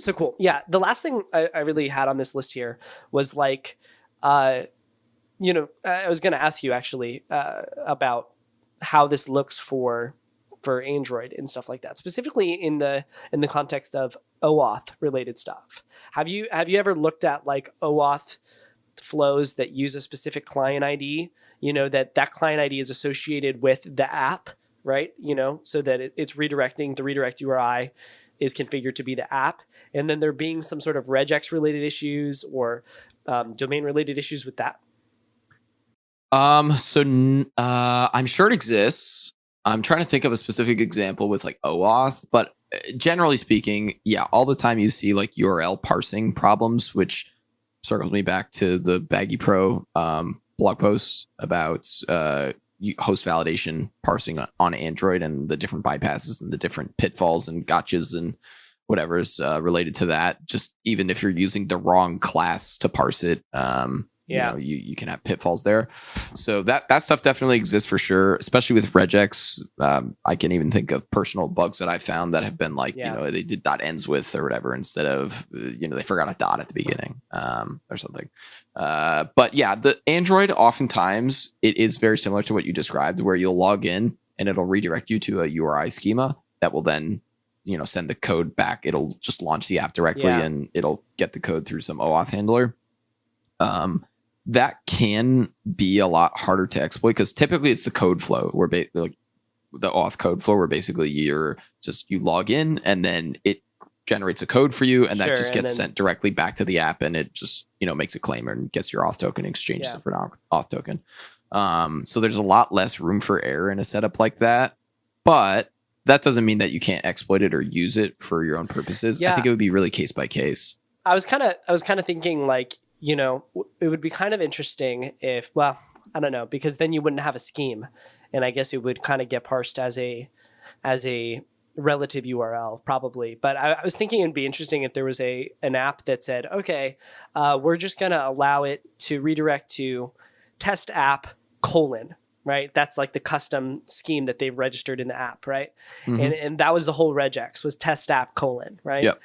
So cool. Yeah. The last thing I really had on this list here was like, I was going to ask you actually about how this looks for Android and stuff like that, specifically in the context of OAuth related stuff. Have you ever looked at like OAuth flows that use a specific client ID, that client ID is associated with the app, right? So that it's redirecting, the redirect URI is configured to be the app. And then there being some sort of regex related issues or domain related issues with that. I'm sure it exists. I'm trying to think of a specific example with like OAuth, but generally speaking, all the time you see like URL parsing problems, which circles me back to the Baggy Pro blog posts about host validation parsing on Android and the different bypasses and the different pitfalls and gotchas and whatever's related to that. Just even if you're using the wrong class to parse it, you can have pitfalls there. So that stuff definitely exists for sure, especially with regex. I can even think of personal bugs that I found that have been like, they did .ends with or whatever instead of, they forgot a dot at the beginning or something. But the Android, oftentimes it is very similar to what you described, where you'll log in and it'll redirect you to a URI schema that will then, send the code back. It'll just launch the app directly and it'll get the code through some OAuth handler. That can be a lot harder to exploit because typically it's the code flow where the Auth code flow where basically you log in and then it generates a code for you and that just gets sent directly back to the app and it just makes a claim and gets your Auth token exchanges for an Auth token. So there's a lot less room for error in a setup like that, but that doesn't mean that you can't exploit it or use it for your own purposes. I think it would be really case by case. I was kind of thinking like, it would be kind of interesting if, well, I don't know, because then you wouldn't have a scheme, and I guess it would kind of get parsed as a relative URL probably. But I was thinking it'd be interesting if there was an app that said, okay, we're just going to allow it to redirect to test app : right? That's like the custom scheme that they've registered in the app, right? Mm-hmm. And that was the whole regex was test app : right? Yep.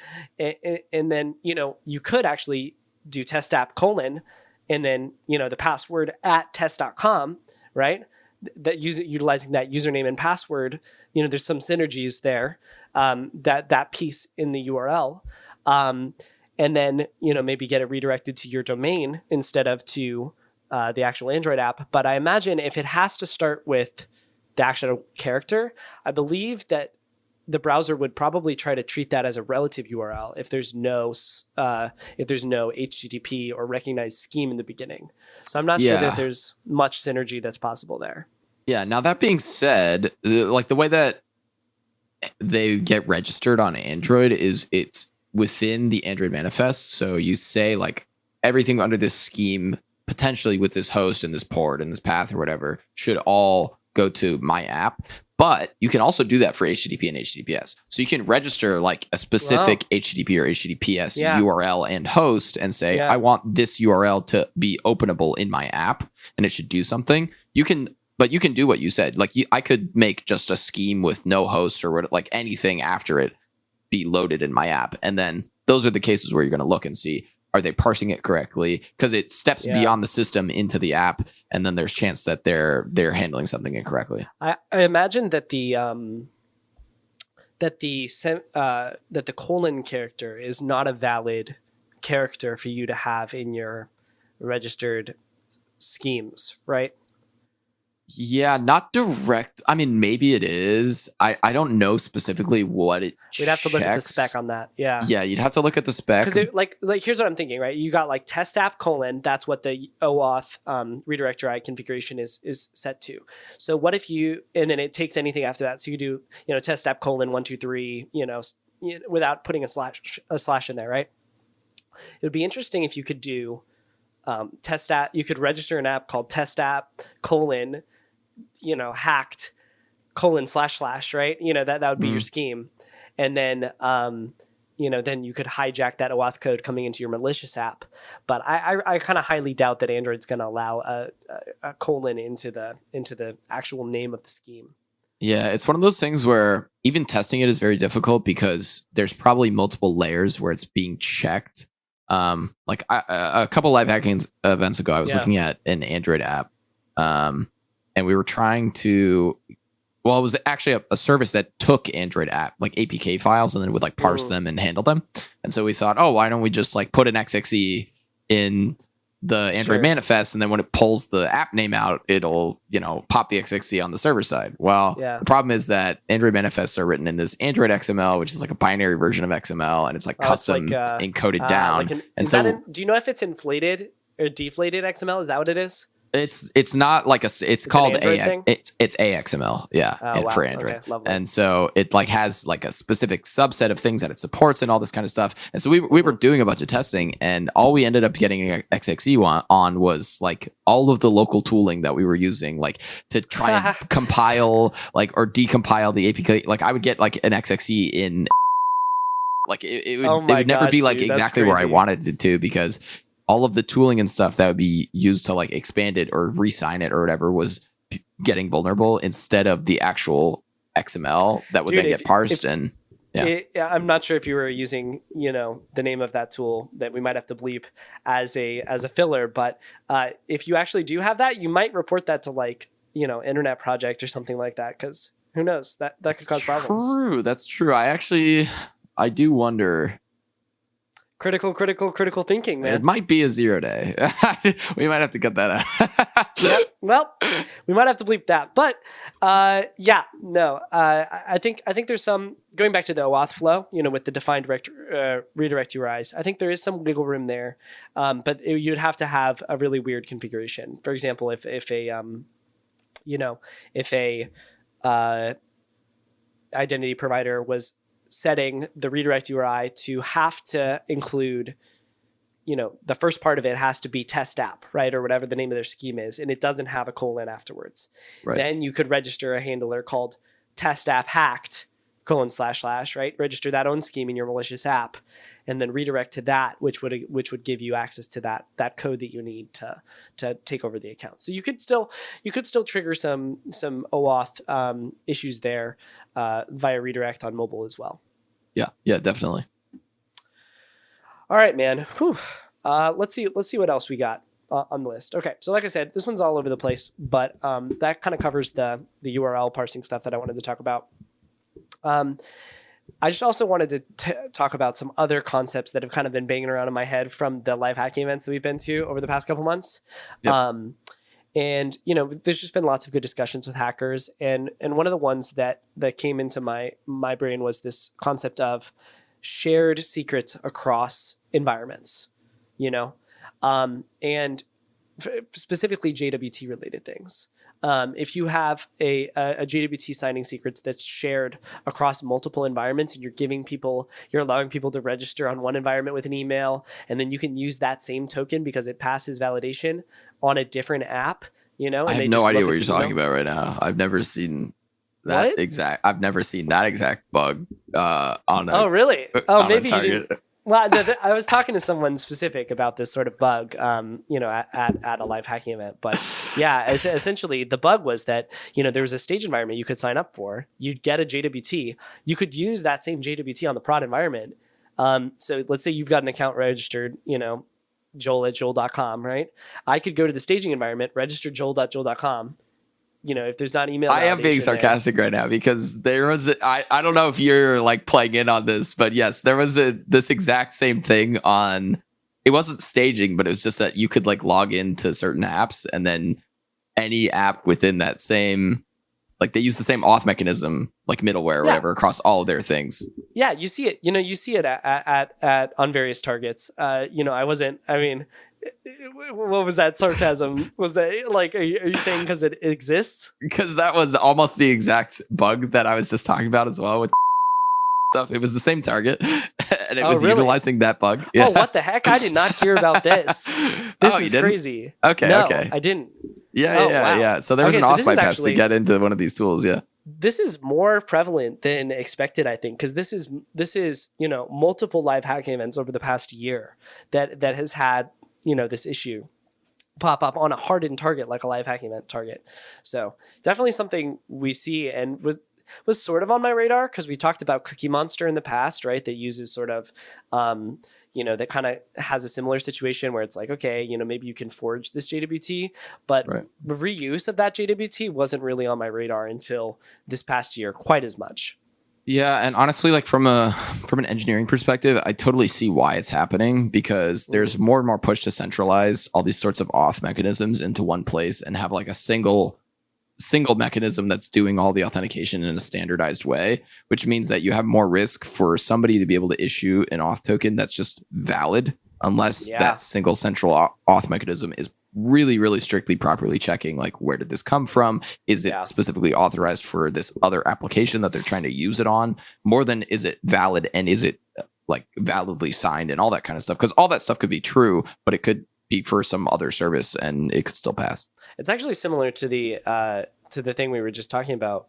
And then you could actually do test app : and then the password at test.com, right? That utilizing that username and password, there's some synergies there, that piece in the URL, and then maybe get it redirected to your domain instead of to the actual Android app. But I imagine if it has to start with the actual character, I believe that the browser would probably try to treat that as a relative URL if there's no HTTP or recognized scheme in the beginning. So I'm not sure that there's much synergy that's possible there. Yeah. Now that being said, like the way that they get registered on Android is it's within the Android manifest. So you say like everything under this scheme, potentially with this host and this port and this path or whatever, should all go to my app. But you can also do that for HTTP and HTTPS. So you can register like a specific HTTP or HTTPS URL and host and say, I want this URL to be openable in my app and it should do something. But you can do what you said. Like I could make just a scheme with no host or like anything after it be loaded in my app. And then those are the cases where you're going to look and see, are they parsing it correctly? Because it steps beyond the system into the app, and then there's chance that they're handling something incorrectly. I imagine that the colon character is not a valid character for you to have in your registered schemes, right? Yeah, not direct. I mean, maybe it is. I don't know specifically what it We'd have to look at the checks. spec on that. Yeah. Yeah, you'd have to look at the spec. Because like here's what I'm thinking, right? You got like test app : that's what the OAuth redirect URI configuration is set to. So what if you, and then it takes anything after that. So you do, test app : 123, without putting a slash in there, right? It would be interesting if you could do test app. You could register an app called test app : hacked : // right? That would be your scheme. And then, then you could hijack that OAuth code coming into your malicious app. But I kind of highly doubt that Android's going to allow a colon into the actual name of the scheme. Yeah, it's one of those things where even testing it is very difficult because there's probably multiple layers where it's being checked. Like a couple live hacking events ago, I was looking at an Android app, and we were trying to. Well, it was actually a service that took Android app, like APK files, and then would like parse them and handle them. And so we thought, oh, why don't we just like put an XXE in the Android manifest, and then when it pulls the app name out, it'll pop the XXE on the server side. Well, the problem is that Android manifests are written in this Android XML, which is like a binary version of XML, and it's like custom encoded down. And so, do you know if it's inflated or deflated XML? Is that what it is? It's not like it's called it's AXML, for Android. Okay, and so it like has like a specific subset of things that it supports and all this kind of stuff. And so we were doing a bunch of testing, and all we ended up getting an XXE on was like all of the local tooling that we were using, like to try and compile like or decompile the APK. Like I would get like an XXE in like it would never be like exactly where I wanted it to, because all of the tooling and stuff that would be used to like expand it or re-sign it or whatever was getting vulnerable instead of the actual XML that would then get parsed. I'm not sure if you were using, the name of that tool that we might have to bleep as a filler, but if you actually do have that, you might report that to like, Internet Project or something like that, because who knows, that could cause problems. That's true. I do wonder. Critical thinking, man. It might be a 0 day. We might have to cut that out. Yep. Well, we might have to bleep that. But I think there's some, going back to the OAuth flow, with the defined redirect URIs, I think there is some wiggle room there. But you'd have to have a really weird configuration. For example, if a identity provider was setting the redirect URI to have to include, the first part of it has to be test app, right? Or whatever the name of their scheme is. And it doesn't have a colon afterwards. Right. Then you could register a handler called test app hacked : // right? Register that own scheme in your malicious app and then redirect to that, which would give you access to that code that you need to take over the account. So you could still trigger some OAuth issues there via redirect on mobile as well. Yeah, definitely. All right, man. Whew. Let's see what else we got on the list. Okay, so like I said, this one's all over the place, but that kind of covers the URL parsing stuff that I wanted to talk about. I just also wanted to talk about some other concepts that have kind of been banging around in my head from the live hacking events that we've been to over the past couple months. Yep. And there's just been lots of good discussions with hackers, and one of the ones that came into my brain was this concept of shared secrets across environments, and specifically JWT related things. If you have a JWT signing secrets that's shared across multiple environments, and you're allowing people to register on one environment with an email, and then you can use that same token because it passes validation on a different app, I have no idea what you're talking about right now. I've never seen that exact bug on a. Oh, really? Oh, maybe you didn't. Well, I was talking to someone specific about this sort of bug, at a live hacking event. But yeah, essentially the bug was that, there was a stage environment you could sign up for. You'd get a JWT. You could use that same JWT on the prod environment. So let's say you've got an account registered, Joel@joel.com, right? I could go to the staging environment, register joel.joel.com. If there's not email. I am being sarcastic right now because there was I don't know if you're like playing in on this, but yes, there was this exact same thing on it wasn't staging, but it was just that you could like log into certain apps, and then any app within that same, like they use the same auth mechanism, like middleware or whatever, across all of their things. Yeah, you see it. You see it at on various targets. I mean, what was that sarcasm? Was that like, are you saying because it exists? Because that was almost the exact bug that I was just talking about as well with stuff. It was the same target, and it was utilizing that bug. Yeah. Oh, what the heck! I did not hear about this. This is crazy. Okay, no, okay. I didn't. Yeah. So there was an auth bypass to get into one of these tools. Yeah. This is more prevalent than expected, I think, because this is multiple live hacking events over the past year that has had this issue pop up on a hardened target like a live hacking event target. So definitely something we see and was sort of on my radar because we talked about Cookie Monster in the past, right? That uses sort of that kind of has a similar situation where it's like, okay, maybe you can forge this JWT, but the reuse of that JWT wasn't really on my radar until this past year quite as much. Yeah, and honestly, like from an engineering perspective, I totally see why it's happening, because there's more and more push to centralize all these sorts of auth mechanisms into one place and have like a single mechanism that's doing all the authentication in a standardized way, which means that you have more risk for somebody to be able to issue an auth token that's just valid unless that single central auth mechanism is really, really strictly properly checking, like, where did this come from? Is it specifically authorized for this other application that they're trying to use it on, more than is it valid and is it like validly signed and all that kind of stuff? Because all that stuff could be true, but it could be for some other service and it could still pass. It's actually similar to the thing we were just talking about,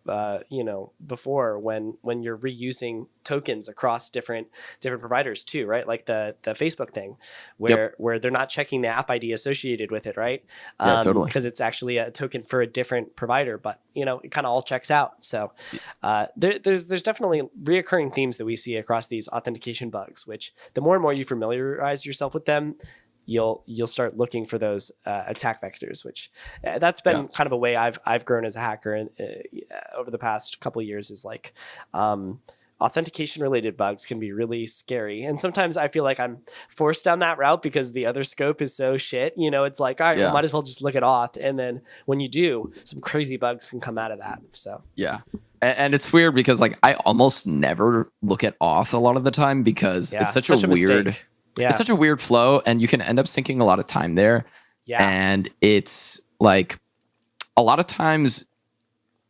before, when you're reusing tokens across different providers too, right? Like the Facebook thing, where they're not checking the app ID associated with it, right? Yeah, totally. Because it's actually a token for a different provider, but it kind of all checks out. So there's definitely reoccurring themes that we see across these authentication bugs, which the more and more you familiarize yourself with them, you'll start looking for those attack vectors, which that's been kind of a way I've grown as a hacker over the past couple of years, is like authentication related bugs can be really scary. And sometimes I feel like I'm forced down that route because the other scope is so shit. It's like, all right, we might as well just look at auth. And then when you do, some crazy bugs can come out of that. So yeah. And it's weird because like I almost never look at auth a lot of the time because it's such a weird mistake. Yeah. It's such a weird flow, and you can end up sinking a lot of time there. Yeah. And it's like a lot of times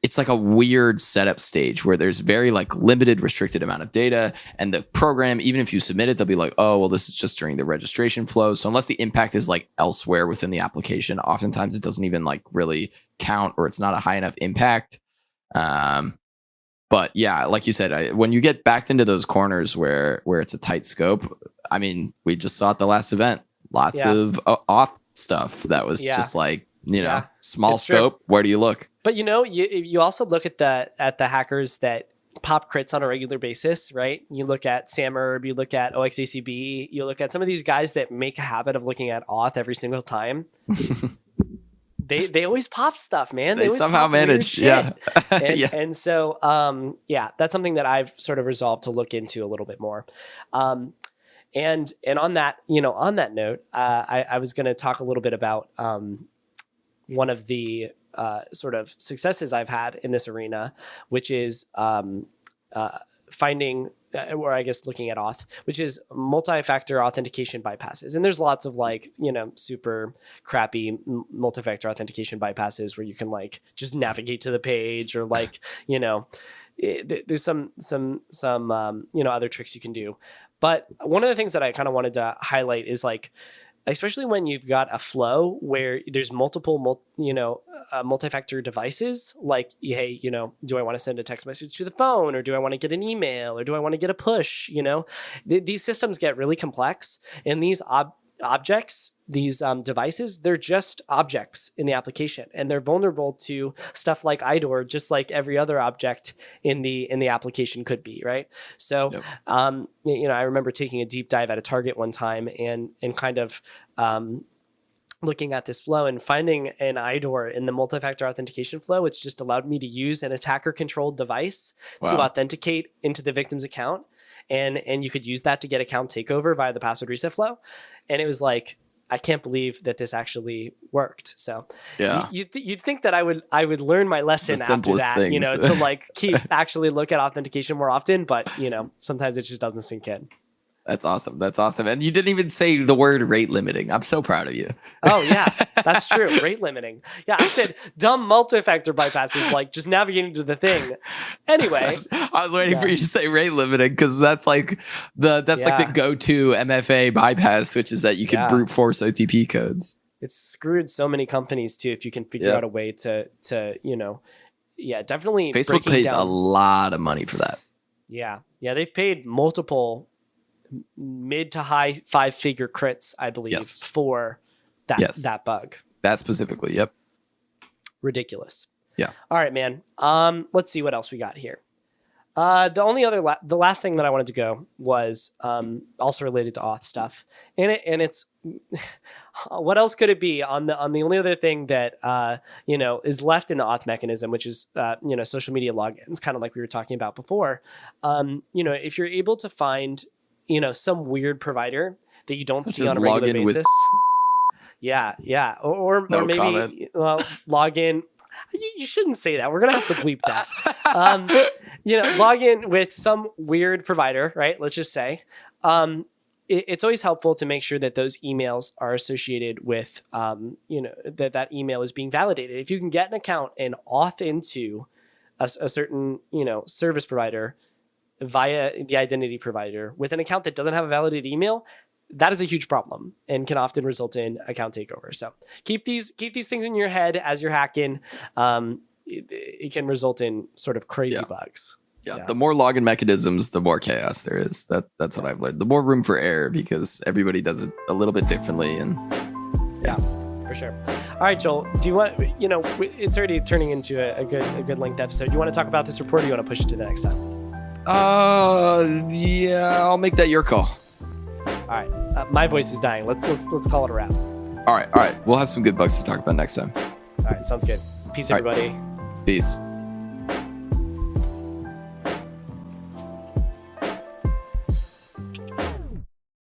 it's like a weird setup stage where there's very like limited restricted amount of data, and the program, even if you submit it, they'll be like, oh, well, this is just during the registration flow. So unless the impact is like elsewhere within the application, oftentimes it doesn't even like really count, or it's not a high enough impact. But yeah, like you said, when you get backed into those corners where it's a tight scope, I mean, we just saw at the last event, lots of auth stuff that was just like, small scope. True. Where do you look? But you also look at the hackers that pop crits on a regular basis, right? You look at SamHerb, you look at OXACB, you look at some of these guys that make a habit of looking at auth every single time. They always pop stuff, man. They somehow manage. Yeah. And so, that's something that I've sort of resolved to look into a little bit more. And on that, on that note, I was going to talk a little bit about one of the sort of successes I've had in this arena, which is finding, or I guess looking at auth, which is multi-factor authentication bypasses. And there's lots of like, super crappy multi-factor authentication bypasses where you can like just navigate to the page, or like, there's some other tricks you can do. But one of the things that I kind of wanted to highlight is like, especially when you've got a flow where there's multiple, multi-factor devices, like, hey, do I want to send a text message to the phone, or do I want to get an email, or do I want to get a push? These systems get really complex, and these objects, these devices, they're just objects in the application, and they're vulnerable to stuff like IDOR, just like every other object in the application could be, right? So, I remember taking a deep dive at a target one time and kind of looking at this flow and finding an IDOR in the multi-factor authentication flow, which just allowed me to use an attacker-controlled device to authenticate into the victim's account. and you could use that to get account takeover via the password reset flow. And it was like, I can't believe that this actually worked. So Yeah. you'd think that I would learn my lesson after that, things. you know, to like actually look at authentication more often, but you know, sometimes it just doesn't sink in. That's awesome. That's awesome. And you didn't even say the word rate limiting. I'm so proud of you. Oh yeah, that's true. Rate limiting. Yeah, I said dumb multi-factor bypasses, like just navigating to the thing. Anyway, I was waiting for you to say rate limiting because that's like like the go-to MFA bypass, which is that you can brute force OTP codes. It's screwed so many companies too if you can figure out a way to you know, definitely. Facebook pays a lot of money for that. Yeah, they've paid multiple mid to high 5-figure crits, I believe, for that bug. That specifically, yep. Ridiculous. Yeah. All right, man. Let's see what else we got here. The last thing that I wanted to go was also related to auth stuff, and it's what else could it be on the only other thing that you know, is left in the auth mechanism, which is you know, social media logins, kind of like we were talking about before. You know, if you're able to find, you know, some weird provider that you don't see on a regular basis. Or maybe log in. You shouldn't say that. We're gonna have to bleep that. You know, log in with some weird provider, right? Let's just say. It's always helpful to make sure that those emails are associated with, you know, that email is being validated. If you can get an account and auth into a certain, you know, service provider via the identity provider with an account that doesn't have a validated email, that is a huge problem and can often result in account takeover. So keep these things in your head as you're hacking. It can result in sort of crazy bugs. Yeah. The more login mechanisms, the more chaos there is. That's what I've learned. The more room for error because everybody does it a little bit differently. And yeah, for sure. All right, Joel, do you want, you know, it's already turning into a good length episode. Do you want to talk about this report or do you want to push it to the next time? Yeah, I'll make that your call. All right. My voice is dying. Let's call it a wrap. All right. We'll have some good bugs to talk about next time. All right. Sounds good. Peace, everybody. Peace.